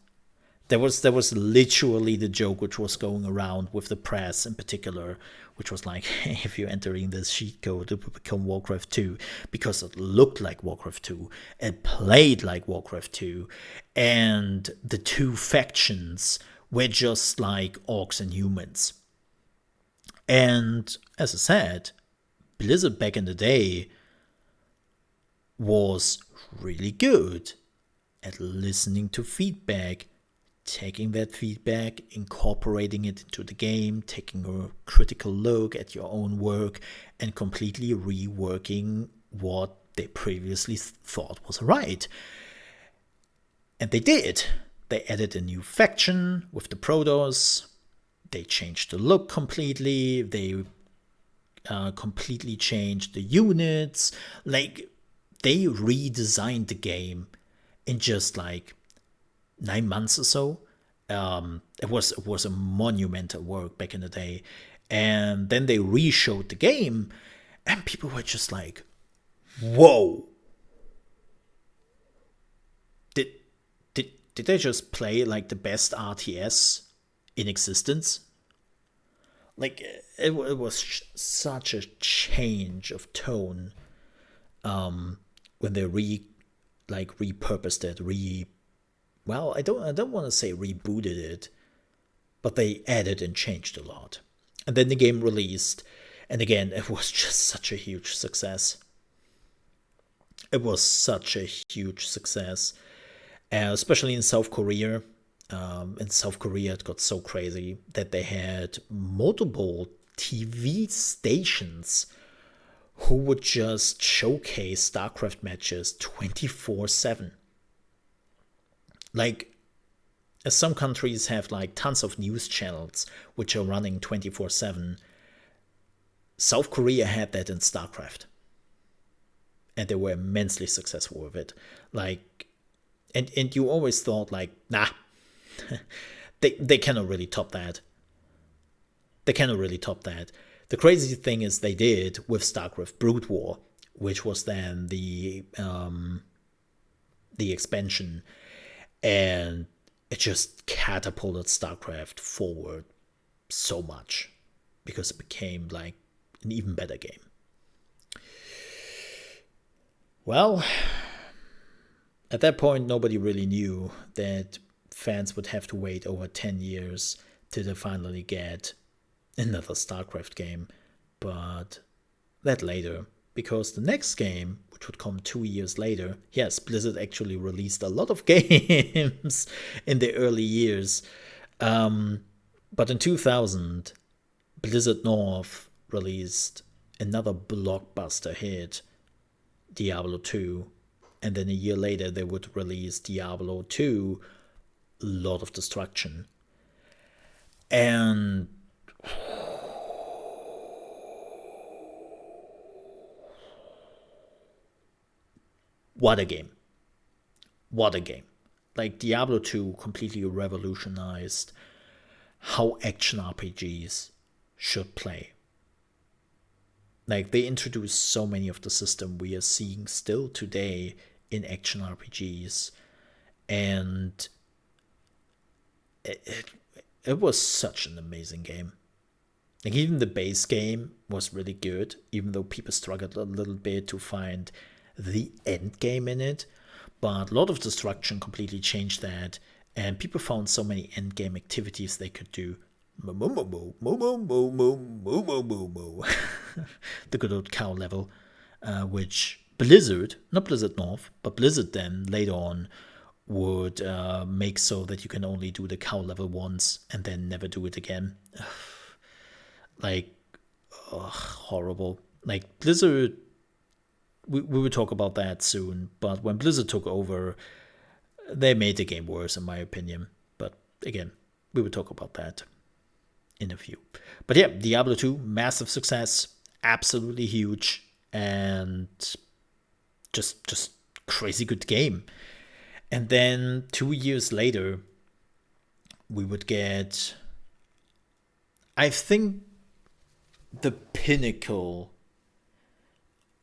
There was literally the joke which was going around with the press in particular, which was like, hey, if you're entering this cheat code, it will become Warcraft 2, because it looked like Warcraft 2, it played like Warcraft 2, and the two factions were just like orcs and humans. And as I said, Blizzard back in the day was really good at listening to feedback, taking that feedback, incorporating it into the game, taking a critical look at your own work, and completely reworking what they previously thought was right. And they did. They added a new faction with the Protoss. They changed the look completely. They completely changed the units. Like, they redesigned the game in just like 9 months or so. It was a monumental work back in the day, and then they re-showed the game, and people were just like, "Whoa! Did they just play like the best RTS in existence?" Like, it was such a change of tone when they repurposed it, well, I don't want to say rebooted it, but they added and changed a lot. And then the game released, and again, it was just such a huge success. It was such a huge success, especially in South Korea. In South Korea, it got so crazy that they had multiple TV stations who would just showcase StarCraft matches 24/7. Like, as some countries have like tons of news channels which are running 24/7, South Korea had that in StarCraft. And they were immensely successful with it. Like, and you always thought like, nah, they cannot really top that. They cannot really top that. The crazy thing is they did with StarCraft Brood War, which was then the expansion, and it just catapulted StarCraft forward so much because it became like an even better game. Well, at that point, nobody really knew that fans would have to wait over 10 years till they finally get another StarCraft game. But that later, because the next game, which would come 2 years later, yes, Blizzard actually released a lot of games in the early years. But in 2000, Blizzard North released another blockbuster hit, Diablo 2. And then a year later, they would release Diablo 2, Lord of Destruction. And What a game. What a game. Like, Diablo 2 completely revolutionized how action RPGs should play. Like, they introduced so many of the system we are seeing still today in action RPGs, and it was such an amazing game. Like, even the base game was really good, even though people struggled a little bit to find the end game in it. But Lord of Destruction completely changed that, and people found so many end game activities they could do. The good old cow level, which Blizzard, not Blizzard North, but Blizzard then later on would make so that you can only do the cow level once and then never do it again. Like, horrible. Like, Blizzard, we will talk about that soon, but when Blizzard took over, they made the game worse, in my opinion. But again, we will talk about that in a few. But yeah, Diablo 2, massive success, absolutely huge, and just crazy good game. And then 2 years later, we would get, I think, the pinnacle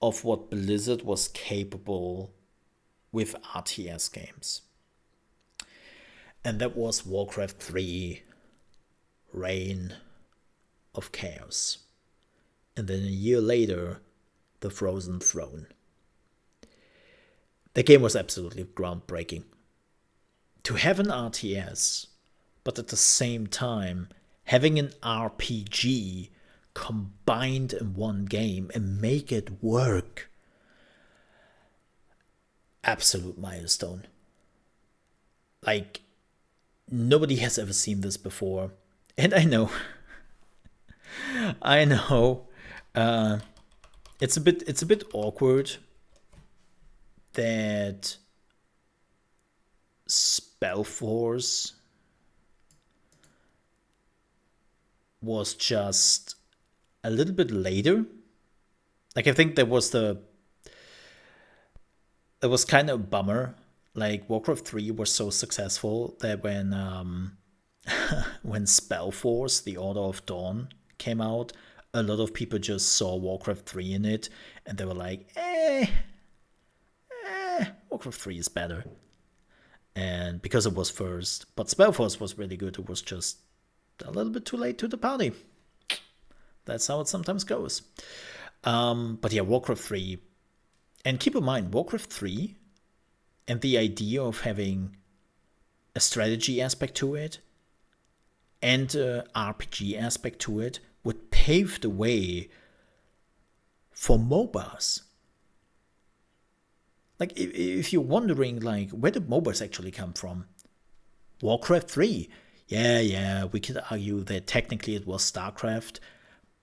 of what Blizzard was capable with RTS games. And that was Warcraft 3, Reign of Chaos. And then a year later, The Frozen Throne. The game was absolutely groundbreaking. To have an RTS, but at the same time having an RPG combined in one game and make it work. Absolute milestone. Like, nobody has ever seen this before. And I know. It's a bit awkward that Spellforce was just a little bit later. Like, I think that was kind of a bummer. Like, Warcraft 3 was so successful that when Spellforce, The Order of Dawn, came out, a lot of people just saw Warcraft 3 in it, and they were like, Warcraft 3 is better. And because it was first, but Spellforce was really good, it was just a little bit too late to the party. That's how it sometimes goes. But yeah, Warcraft 3. And keep in mind, Warcraft 3 and the idea of having a strategy aspect to it and an RPG aspect to it would pave the way for MOBAs. Like, if you're wondering, like, where did MOBAs actually come from? Warcraft 3. Yeah, we could argue that technically it was StarCraft,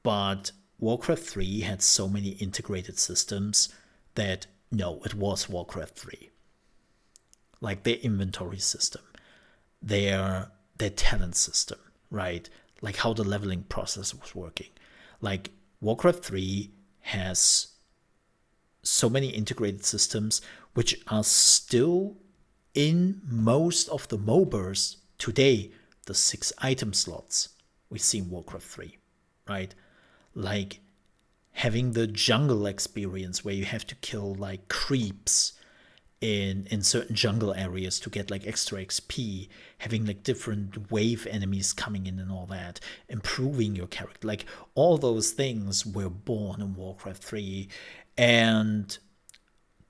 but Warcraft 3 had so many integrated systems that, no, it was Warcraft 3. Like, their inventory system, their talent system, right? Like, how the leveling process was working. Like, Warcraft 3 has so many integrated systems which are still in most of the MOBAs today. The 6 item slots we see in Warcraft 3, right? Like, having the jungle experience where you have to kill like creeps in certain jungle areas to get like extra XP, having like different wave enemies coming in and all that, improving your character, like all those things were born in Warcraft 3. And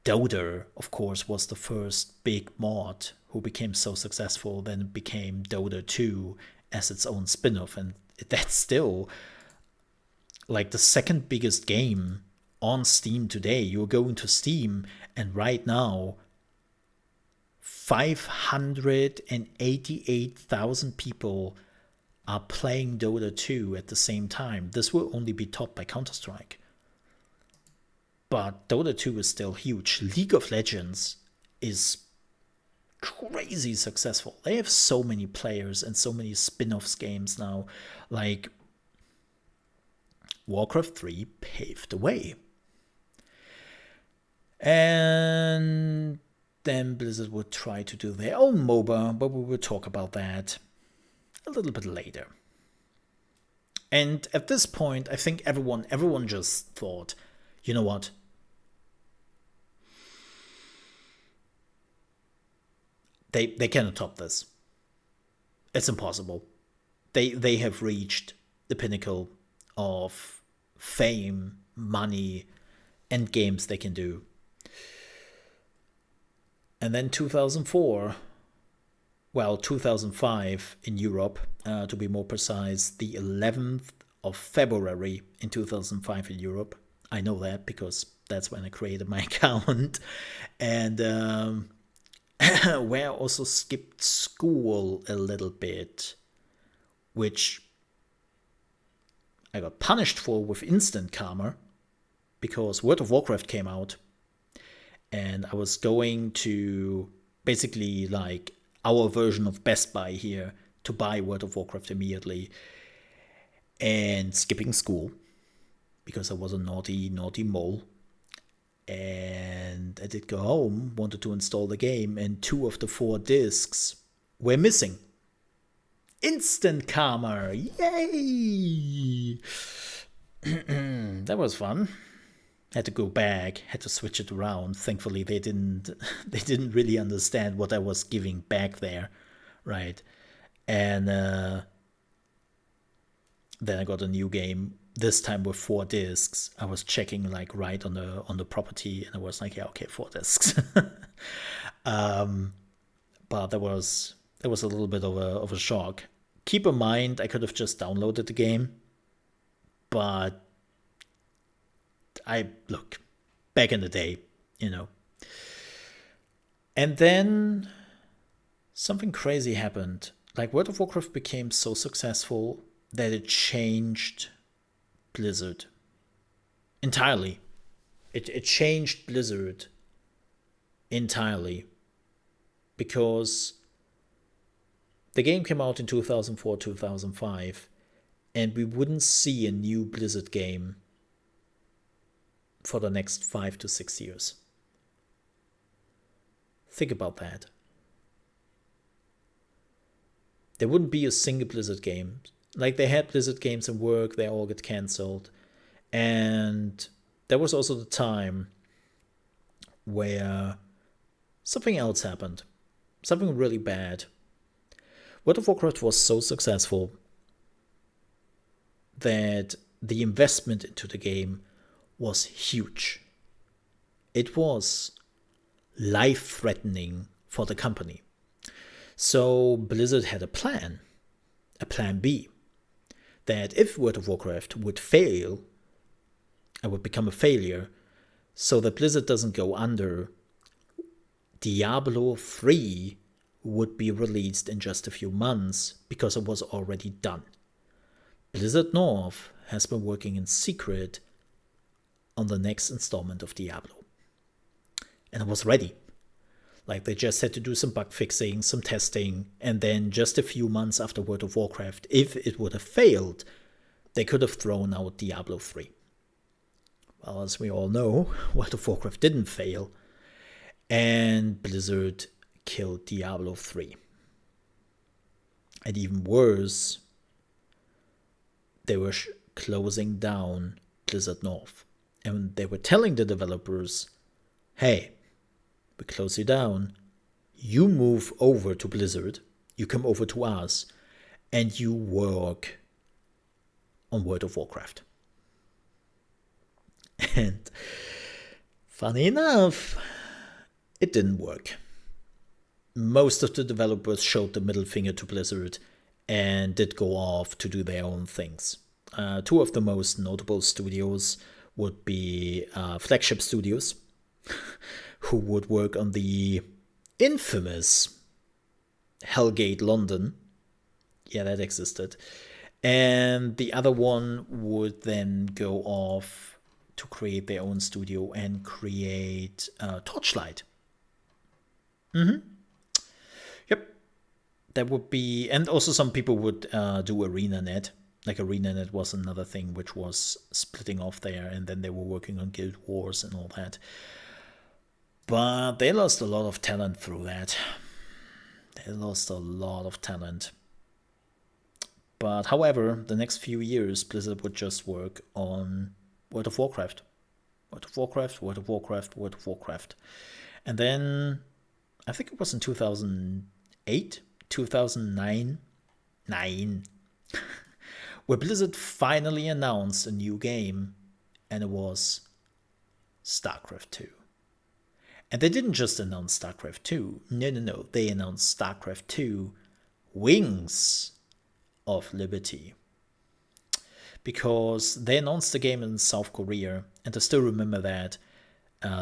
Dota, of course, was the first big mod who became so successful, then it became Dota 2 as its own spin-off, and that's still like the second biggest game on Steam today. You're going to Steam, and right now 588,000 people are playing Dota 2 at the same time. This will only be topped by Counter-Strike. But Dota 2 is still huge. League of Legends is crazy successful. They have so many players and so many spin-offs games now. Like, Warcraft 3 paved the way. And then Blizzard would try to do their own MOBA, but we will talk about that a little bit later. And at this point, I think everyone just thought, you know what? They cannot top this. It's impossible. They have reached the pinnacle of fame, money, and games they can do. And then 2004, well, 2005 in Europe, to be more precise, the 11th of February in 2005 in Europe. I know that because that's when I created my account. And where I also skipped school a little bit, which I got punished for with instant karma because World of Warcraft came out. And I was going to basically like our version of Best Buy here to buy World of Warcraft immediately and skipping school because I was a naughty mole. And I did go home, wanted to install the game, and 2 of the 4 discs were missing. Instant karma! Yay! That was fun. Had to go back, had to switch it around. Thankfully, they didn't really understand what I was giving back there, right? And then I got a new game. This time with 4 discs. I was checking like right on the property, and I was like, yeah, okay, 4 discs. But that was a little bit of a shock. Keep in mind, I could have just downloaded the game, but look, back in the day, you know. And then something crazy happened. Like World of Warcraft became so successful that it changed Blizzard entirely. It changed Blizzard entirely because the game came out in 2004, 2005, and we wouldn't see a new Blizzard game for the next 5 to 6 years. Think about that. There wouldn't be a single Blizzard game. Like, they had Blizzard games in work, they all get cancelled. And there was also the time where something else happened. Something really bad. World of Warcraft was so successful that the investment into the game was huge. It was life-threatening for the company. So Blizzard had a plan B, that if World of Warcraft would fail, it would become a failure, so that Blizzard doesn't go under, Diablo 3 would be released in just a few months because it was already done. Blizzard North has been working in secret on the next installment of Diablo. And it was ready. Like, they just had to do some bug fixing, some testing, and then just a few months after World of Warcraft, if it would have failed, they could have thrown out Diablo 3. Well, as we all know, World of Warcraft didn't fail, and Blizzard killed Diablo 3. And even worse, they were closing down Blizzard North. And they were telling the developers, hey, we close you down, you move over to Blizzard, you come over to us, and you work on World of Warcraft. And funny enough, it didn't work. Most of the developers showed the middle finger to Blizzard and did go off to do their own things. 2 of the most notable studios would be flagship studios, who would work on the infamous Hellgate London. Yeah, that existed. And the other one would then go off to create their own studio and create Torchlight. Yep. That would be... And also some people would do ArenaNet. Like, ArenaNet was another thing which was splitting off there, and then they were working on Guild Wars and all that. But they lost a lot of talent through that. They lost a lot of talent. But however, the next few years, Blizzard would just work on World of Warcraft. World of Warcraft, World of Warcraft, World of Warcraft. And then, I think it was in 2008, 2009, where Blizzard finally announced a new game, and it was StarCraft 2. And they didn't just announce StarCraft 2. No. They announced StarCraft 2 Wings of Liberty. Because they announced the game in South Korea, and I still remember that.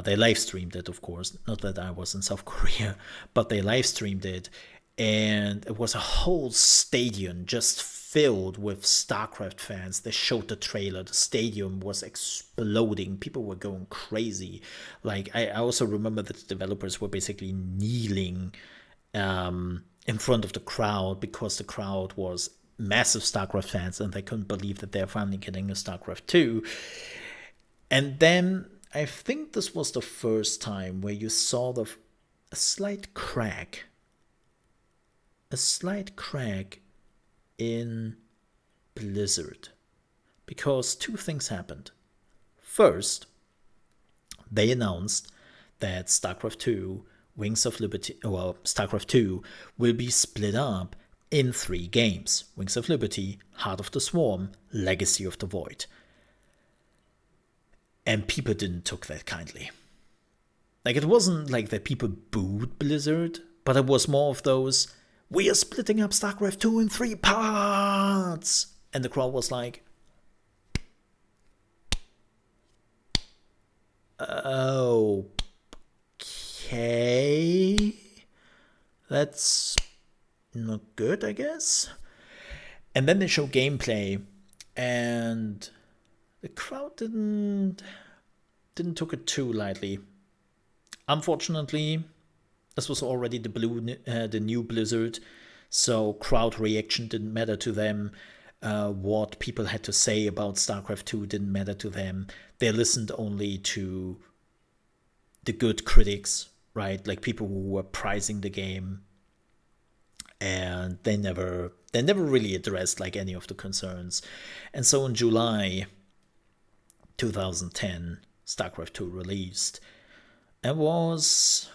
They live streamed it, of course. Not that I was in South Korea, but they live streamed it. And it was a whole stadium just filled with StarCraft fans. They showed the trailer. The stadium was exploding. People were going crazy. Like, I also remember that the developers were basically kneeling in front of the crowd because the crowd was massive StarCraft fans and they couldn't believe that they're finally getting a StarCraft 2. And then I think this was the first time where you saw a slight crack in Blizzard, because two things happened. First, they announced that StarCraft 2 Wings of Liberty, StarCraft 2 will be split up in 3 games: Wings of Liberty, Heart of the Swarm, Legacy of the Void. And people didn't take that kindly. Like, it wasn't like that people booed Blizzard, but it was more of those, we are splitting up StarCraft 2 in 3 parts. And the crowd was like, okay, that's not good, I guess. And then they show gameplay, and the crowd didn't took it too lightly. Unfortunately, this was already the new Blizzard, so crowd reaction didn't matter to them. What people had to say about StarCraft 2 didn't matter to them. They listened only to the good critics, right? Like people who were prizing the game, and they never really addressed like any of the concerns. And so in July 2010, StarCraft 2 released and was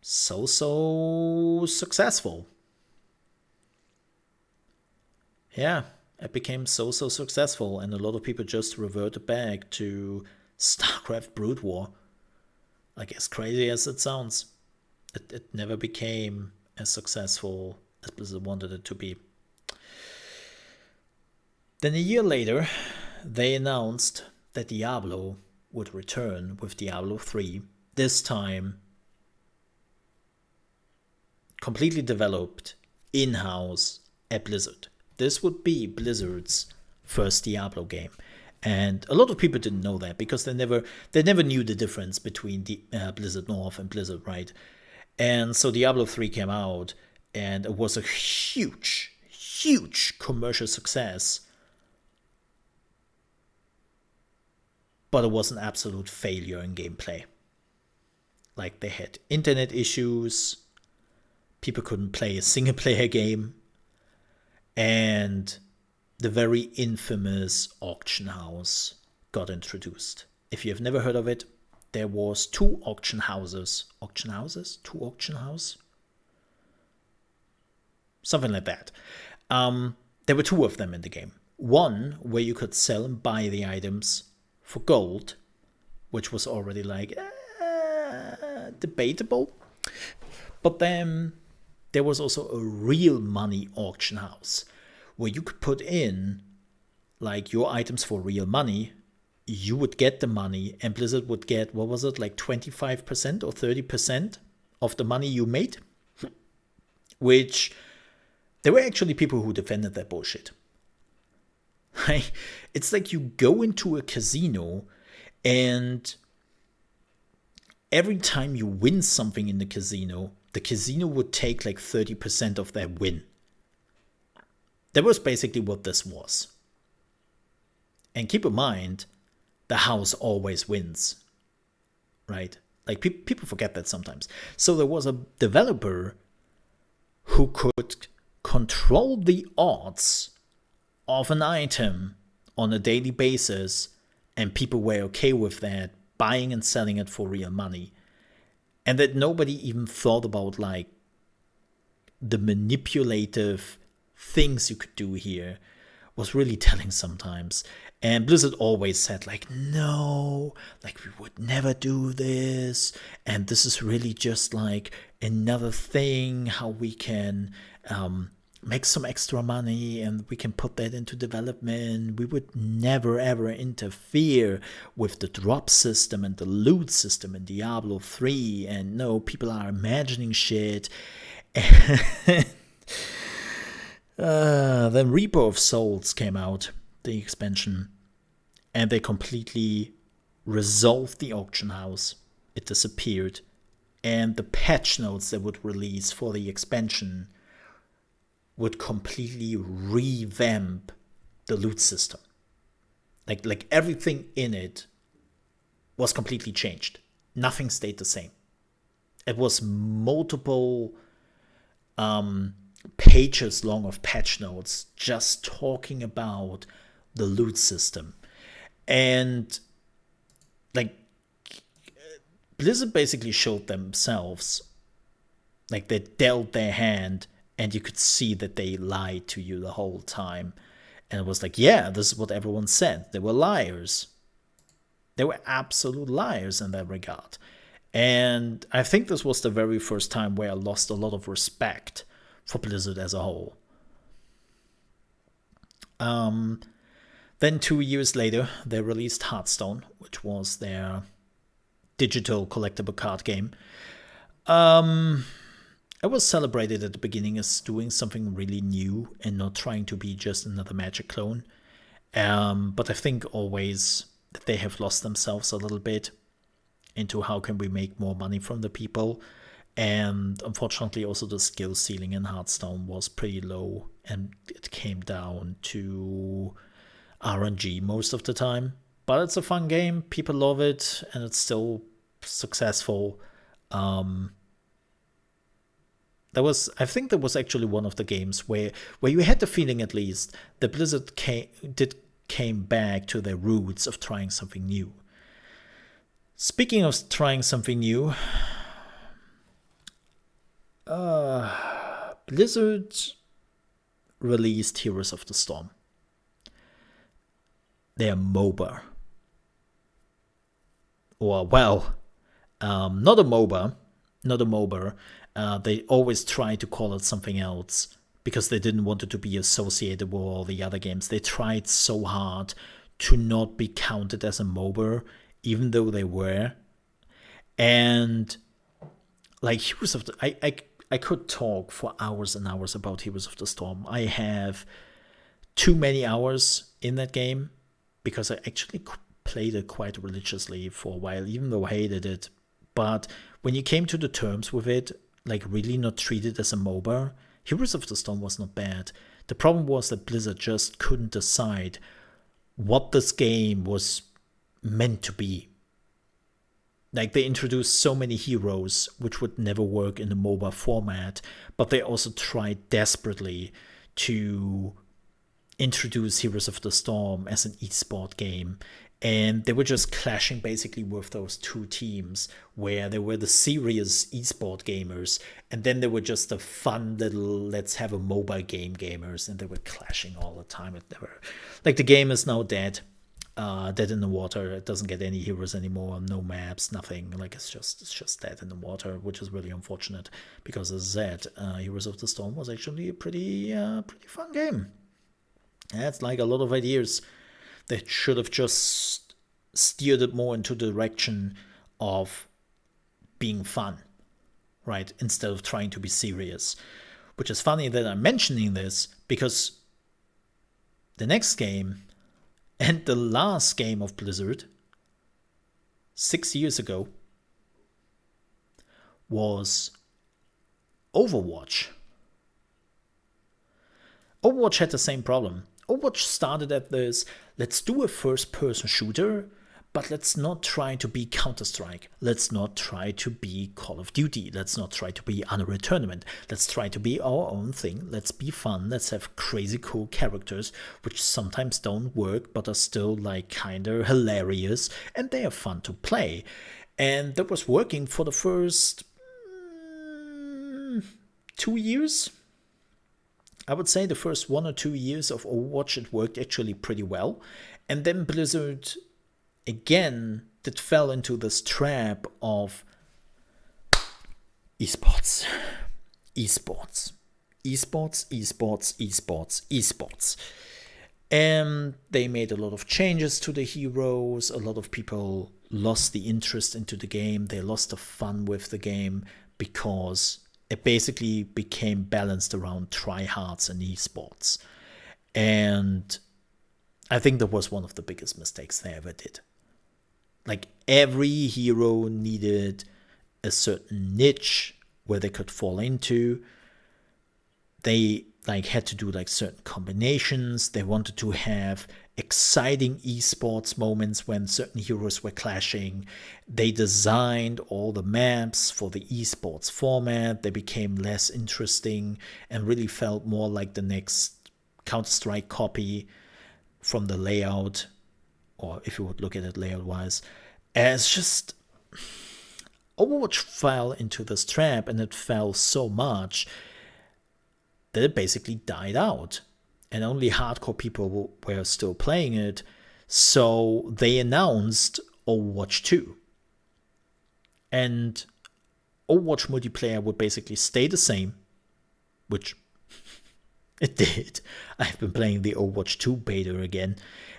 so successful. Yeah, it became so successful, and a lot of people just reverted back to StarCraft Brood War. Like, as crazy as it sounds, it never became as successful as Blizzard wanted it to be. Then a year later, they announced that Diablo would return with Diablo 3, this time completely developed in-house at Blizzard. This would be Blizzard's first Diablo game. And a lot of people didn't know that because they never knew the difference between Blizzard North and Blizzard Right. And so Diablo 3 came out, and it was a huge commercial success. But it was an absolute failure in gameplay. Like, they had internet issues, people couldn't play a single player game, and the very infamous auction house got introduced. If you have never heard of it, there was 2 auction houses. Auction houses? 2 auction houses? Something like that. There were 2 of them in the game. One where you could sell and buy the items for gold, which was already like debatable. But then there was also a real money auction house where you could put in like your items for real money. You would get the money, and Blizzard would get, what was it, like 25% or 30% of the money you made? Which, there were actually people who defended that bullshit. It's like you go into a casino, and every time you win something in the casino would take like 30% of that win. That was basically what this was. And keep in mind, the house always wins, right? Like, people forget that sometimes. So there was a developer who could control the odds of an item on a daily basis, and people were okay with that, buying and selling it for real money. And that nobody even thought about, like, the manipulative things you could do here was really telling sometimes. And Blizzard always said, like, no, like, we would never do this. And this is really just like another thing, how we can make some extra money and we can put that into development. We would never, ever interfere with the drop system and the loot system in Diablo 3. And no, people are imagining shit. Then Reaper of Souls came out, the expansion, and they completely resolved the auction house. It disappeared, and the patch notes they would release for the expansion would completely revamp the loot system. Like everything in it was completely changed. Nothing stayed the same. It was multiple pages long of patch notes just talking about the loot system. And like Blizzard basically showed themselves, like, they dealt their hand, and you could see that they lied to you the whole time. And it was like, yeah, this is what everyone said. They were liars. They were absolute liars in that regard. And I think this was the very first time where I lost a lot of respect for Blizzard as a whole. Then 2 years later, they released Hearthstone, which was their digital collectible card game. It was celebrated at the beginning as doing something really new and not trying to be just another Magic clone. But I think always that they have lost themselves a little bit into how can we make more money from the people. And unfortunately, also the skill ceiling in Hearthstone was pretty low, and it came down to RNG most of the time. But it's a fun game, people love it, and it's still successful. I think that was actually one of the games where you had the feeling, at least, that Blizzard came back to their roots of trying something new. Speaking of trying something new, Blizzard released Heroes of the Storm. Their MOBA. Or, well, not a MOBA. They always try to call it something else because they didn't want it to be associated with all the other games. They tried so hard to not be counted as a MOBA, even though they were. And like Heroes of the... I could talk for hours and hours about Heroes of the Storm. I have too many hours in that game because I actually played it quite religiously for a while, even though I hated it. But when you came to the terms with it, like really not treated as a MOBA, Heroes of the Storm was not bad. The problem was that Blizzard just couldn't decide what this game was meant to be. Like, they introduced so many heroes which would never work in the MOBA format, but they also tried desperately to introduce Heroes of the Storm as an esport game. And they were just clashing basically with those two teams, where they were the serious esport gamers, and then they were just the fun little let's have a mobile game gamers, and they were clashing all the time. It never, like, the game is now dead in the water. It doesn't get any heroes anymore, no maps, nothing. Like, it's just dead in the water, which is really unfortunate because, as I said, Heroes of the Storm was actually a pretty fun game. That's like a lot of ideas that should have just steered it more into the direction of being fun, right? Instead of trying to be serious. Which is funny that I'm mentioning this because the next game and the last game of Blizzard 6 years ago was Overwatch. Overwatch had the same problem. Overwatch started at this, let's do a first-person shooter, But let's not try to be Counter-Strike. Let's not try to be Call of Duty. Let's not try to be Unreal Tournament. Let's try to be our own thing. Let's be fun. Let's have crazy cool characters, which sometimes don't work, but are still like kind of hilarious, and they are fun to play. And that was working for the first 2 years. I would say the first 1 or 2 years of Overwatch, it worked actually pretty well. And then Blizzard again that fell into this trap of esports. And they made a lot of changes to the heroes. A lot of people lost the interest into the game. They lost the fun with the game because it basically became balanced around tryhards and esports. And I think that was one of the biggest mistakes they ever did. Like, every hero needed a certain niche where they could fall into. They like had to do like certain combinations. They wanted to have exciting esports moments when certain heroes were clashing. They designed all the maps for the esports format. They became less interesting and really felt more like the next Counter-Strike copy from the layout, or if you would look at it layout-wise. As just Overwatch fell into this trap, and it fell so much that it basically died out. And only hardcore people were still playing it. So they announced Overwatch 2. And Overwatch multiplayer would basically stay the same, which it did. I've been playing the Overwatch 2 beta again.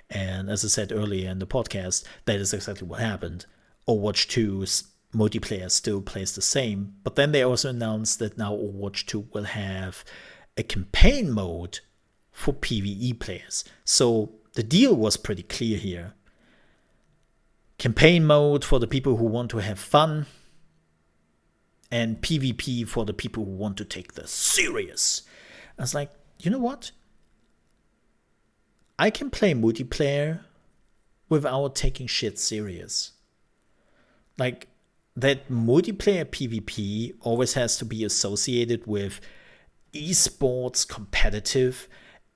And as I said earlier in the podcast, that is exactly what happened. Overwatch 2's multiplayer still plays the same. But then they also announced that now Overwatch 2 will have a campaign mode for PvE players. So the deal was pretty clear here. Campaign mode for the people who want to have fun, and PvP for the people who want to take this serious. I was like, you know what? I can play multiplayer without taking shit serious. Like, that multiplayer PvP always has to be associated with esports competitive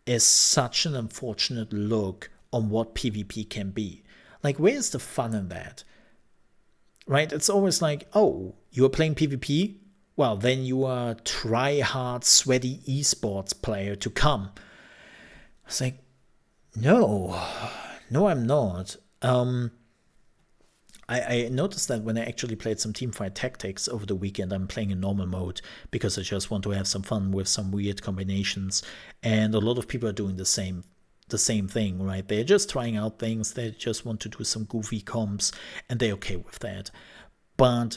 is such an unfortunate look on what PvP can be. Like, where's the fun in that? Right? It's always like, oh, you are playing PvP? Well, then you are a try-hard, sweaty esports player to come. It's like, no, I'm not. I noticed that when I actually played some Teamfight Tactics over the weekend. I'm playing in normal mode because I just want to have some fun with some weird combinations. And a lot of people are doing the same thing, right? They're just trying out things. They just want to do some goofy comps, and they're okay with that. But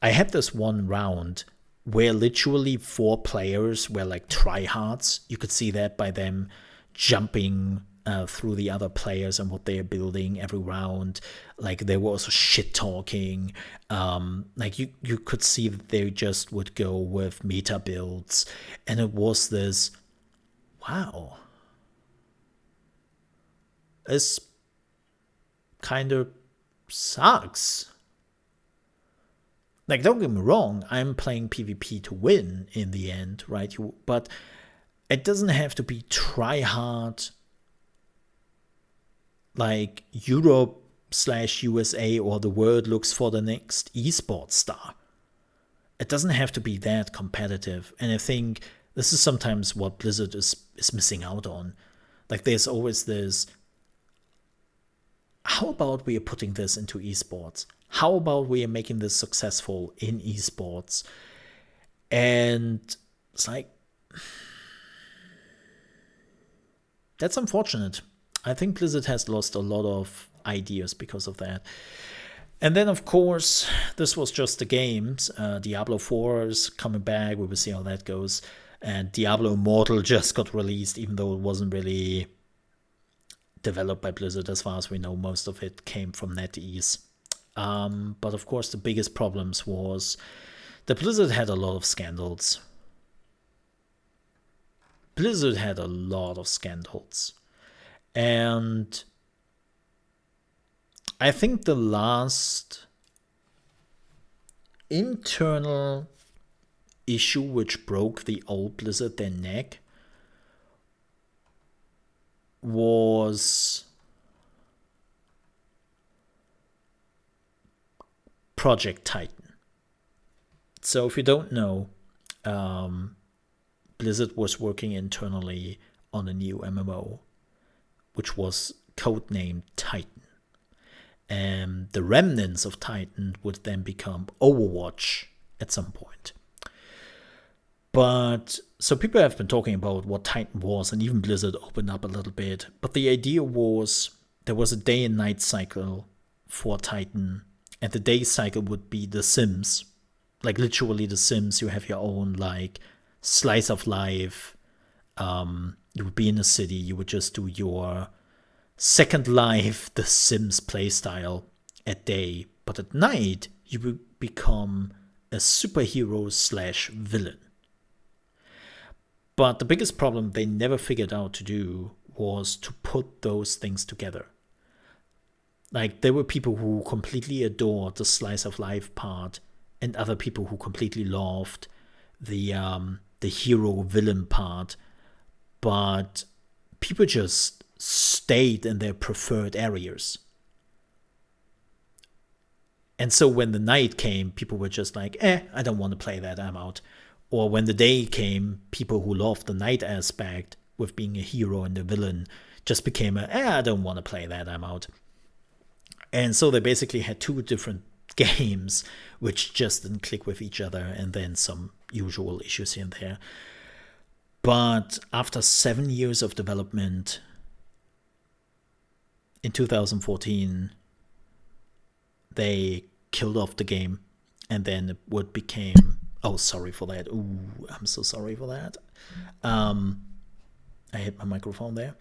I had this one round where literally 4 players were like tryhards. You could see that by them jumping through the other players and what they are building every round. Like, they were also shit talking. Like, you could see that they just would go with meta builds, and it was this, wow, this kind of sucks. Like, don't get me wrong, I'm playing PvP to win in the end, right? But it doesn't have to be try hard like Europe/USA or the world looks for the next esports star. It doesn't have to be that competitive. And I think this is sometimes what Blizzard is missing out on. Like, there's always this, how about we are putting this into esports? How about we are making this successful in esports? And it's like, that's unfortunate. I think Blizzard has lost a lot of ideas because of that. And then, of course, this was just the games. Diablo 4 is coming back. We will see how that goes. And Diablo Immortal just got released, even though it wasn't really developed by Blizzard. As far as we know, most of it came from NetEase. But of course, the biggest problems was that Blizzard had a lot of scandals. And I think the last internal issue which broke the old Blizzard their neck was Project Titan. So if you don't know, Blizzard was working internally on a new MMO, which was codenamed Titan. And the remnants of Titan would then become Overwatch at some point. But so people have been talking about what Titan was, and even Blizzard opened up a little bit. But the idea was there was a day and night cycle for Titan, and the day cycle would be The Sims. Like literally The Sims, you have your own like slice of life. You would be in a city, you would just do your Second Life, The Sims playstyle at day. But at night, you would become a superhero / villain. But the biggest problem they never figured out to do was to put those things together. Like, there were people who completely adored the slice of life part, and other people who completely loved the hero villain part. But people just stayed in their preferred areas. And so when the night came, people were just like, I don't want to play that, I'm out. Or when the day came, people who loved the night aspect with being a hero and a villain just became I don't want to play that, I'm out. And so they basically had two different games which just didn't click with each other, and then some usual issues here and there. But after 7 years of development, in 2014, they killed off the game, and then what became... Oh, sorry for that. Ooh, I'm so sorry for that. I hit my microphone there.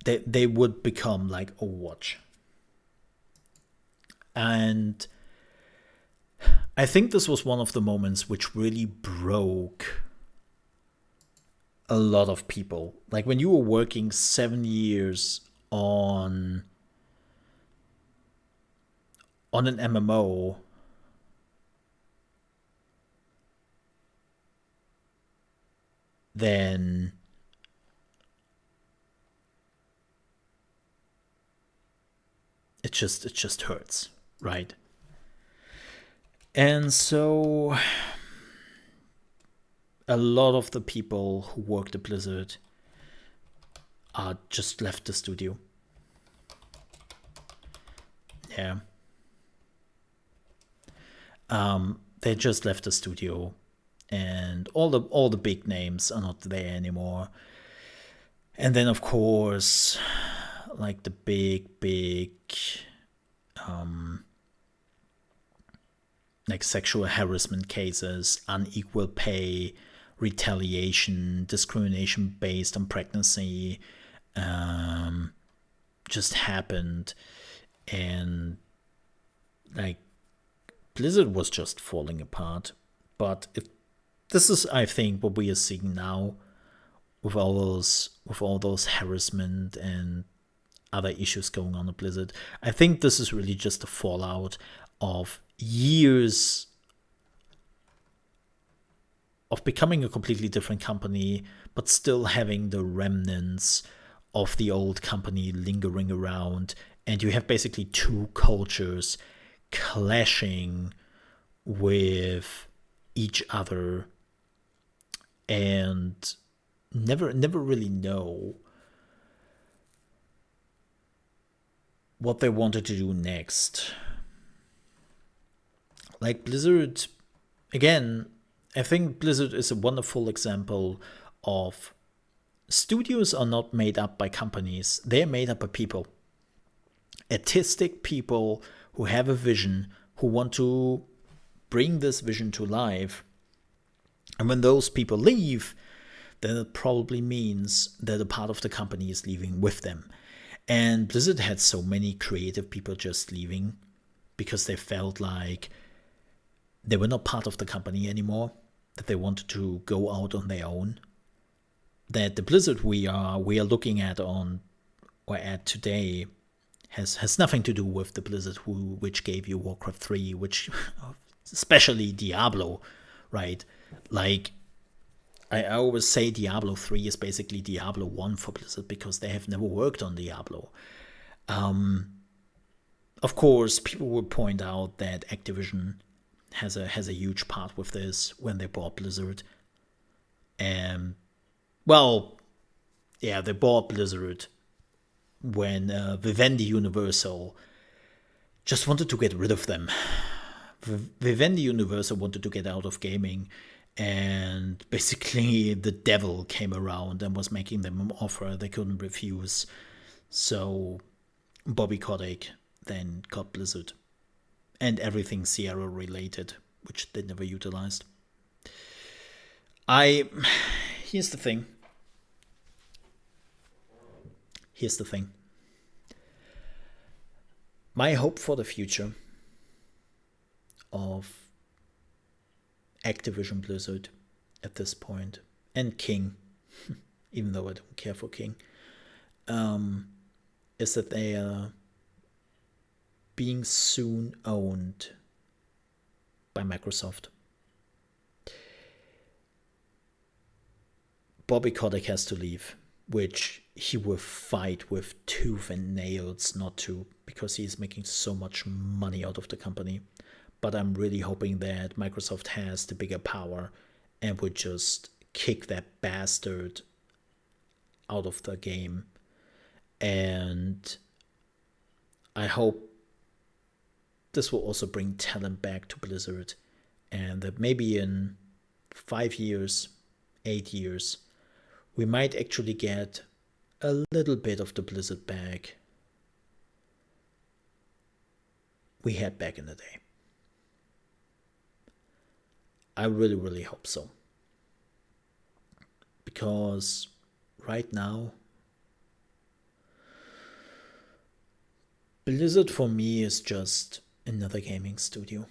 They would become like Overwatch. And I think this was one of the moments which really broke a lot of people. Like when you were working 7 years on an MMO, then it just hurts, right? And so a lot of the people who worked at Blizzard just left the studio. Yeah. They just left the studio, and all the big names are not there anymore. And then of course, like the big like sexual harassment cases, unequal pay, retaliation, discrimination based on pregnancy, just happened. And like Blizzard was just falling apart. But this is, I think, what we are seeing now with all those harassment and other issues going on at Blizzard. I think this is really just a fallout of years of becoming a completely different company, but still having the remnants of the old company lingering around. And you have basically two cultures clashing with each other and never really know what they wanted to do next. Like Blizzard, again, I think Blizzard is a wonderful example of studios are not made up by companies, they're made up by people. Artistic people who have a vision, who want to bring this vision to life. And when those people leave, then it probably means that a part of the company is leaving with them. And Blizzard had so many creative people just leaving because they felt like they were not part of the company anymore, that they wanted to go out on their own. That the Blizzard we are looking at on or at today has nothing to do with the Blizzard which gave you Warcraft 3, which especially Diablo, right? Like, I always say Diablo 3 is basically Diablo 1 for Blizzard because they have never worked on Diablo. Of course, people would point out that Activision has a huge part with this when they bought Blizzard. And, well, yeah, they bought Blizzard when Vivendi Universal just wanted to get rid of them. Vivendi Universal wanted to get out of gaming, and basically the devil came around and was making them an offer they couldn't refuse. So Bobby Kotick then got Blizzard and everything Sierra related, which they never utilized. Here's the thing. My hope for the future of Activision Blizzard at this point, and King, even though I don't care for King, is that they are being soon owned by Microsoft. Bobby Kotick has to leave, which he will fight with tooth and nails not to, because he's making so much money out of the company. But I'm really hoping that Microsoft has the bigger power and would just kick that bastard out of the game. And I hope this will also bring talent back to Blizzard, and that maybe in 5 years, 8 years, we might actually get a little bit of the Blizzard back we had back in the day. I really, really hope so. Because right now, Blizzard for me is just another gaming studio.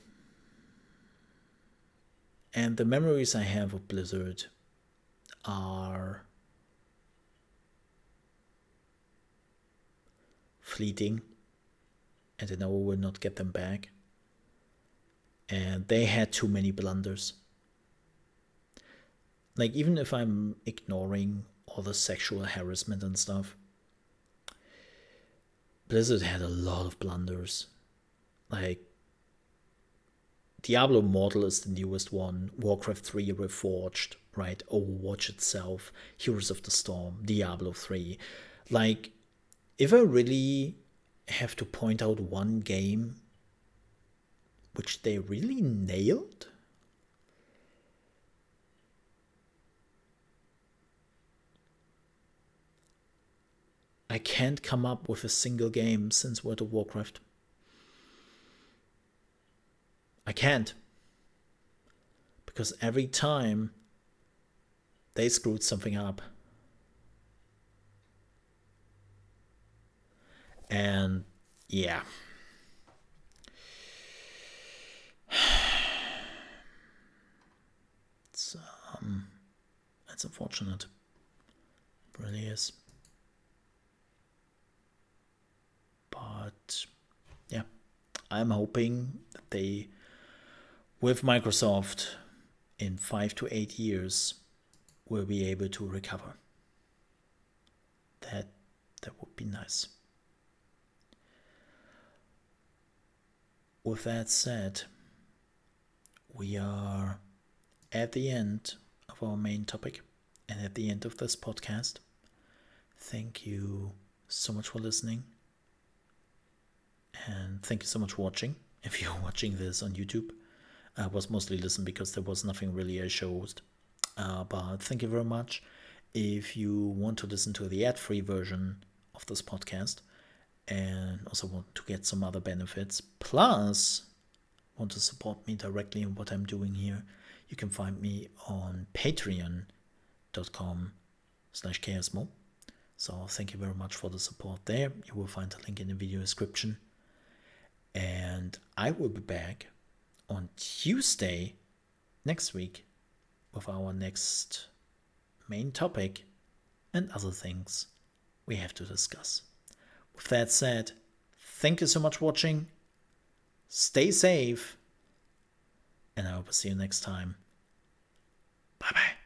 And the memories I have of Blizzard are fleeting, and I know we will not get them back. And they had too many blunders. Like, even if I'm ignoring all the sexual harassment and stuff, Blizzard had a lot of blunders. Like, Diablo Immortal is the newest one, Warcraft 3 Reforged, right? Overwatch itself, Heroes of the Storm, Diablo 3. Like, if I really have to point out one game which they really nailed, I can't come up with a single game since World of Warcraft. I can't. Because every time they screwed something up. And yeah. It's unfortunate. It really is. But yeah, I'm hoping that they, with Microsoft, in 5 to 8 years, will be able to recover. That would be nice. With that said, we are at the end of our main topic and at the end of this podcast. Thank you so much for listening. And thank you so much for watching. If you're watching this on YouTube, I was mostly listening because there was nothing really I showed. But thank you very much. If you want to listen to the ad-free version of this podcast and also want to get some other benefits, plus want to support me directly in what I'm doing here, you can find me on patreon.com/chaosmo. So thank you very much for the support there. You will find a link in the video description. And I will be back on Tuesday next week with our next main topic and other things we have to discuss. With that said, Thank you so much for watching. Stay safe. And I hope to see you next time. Bye-bye.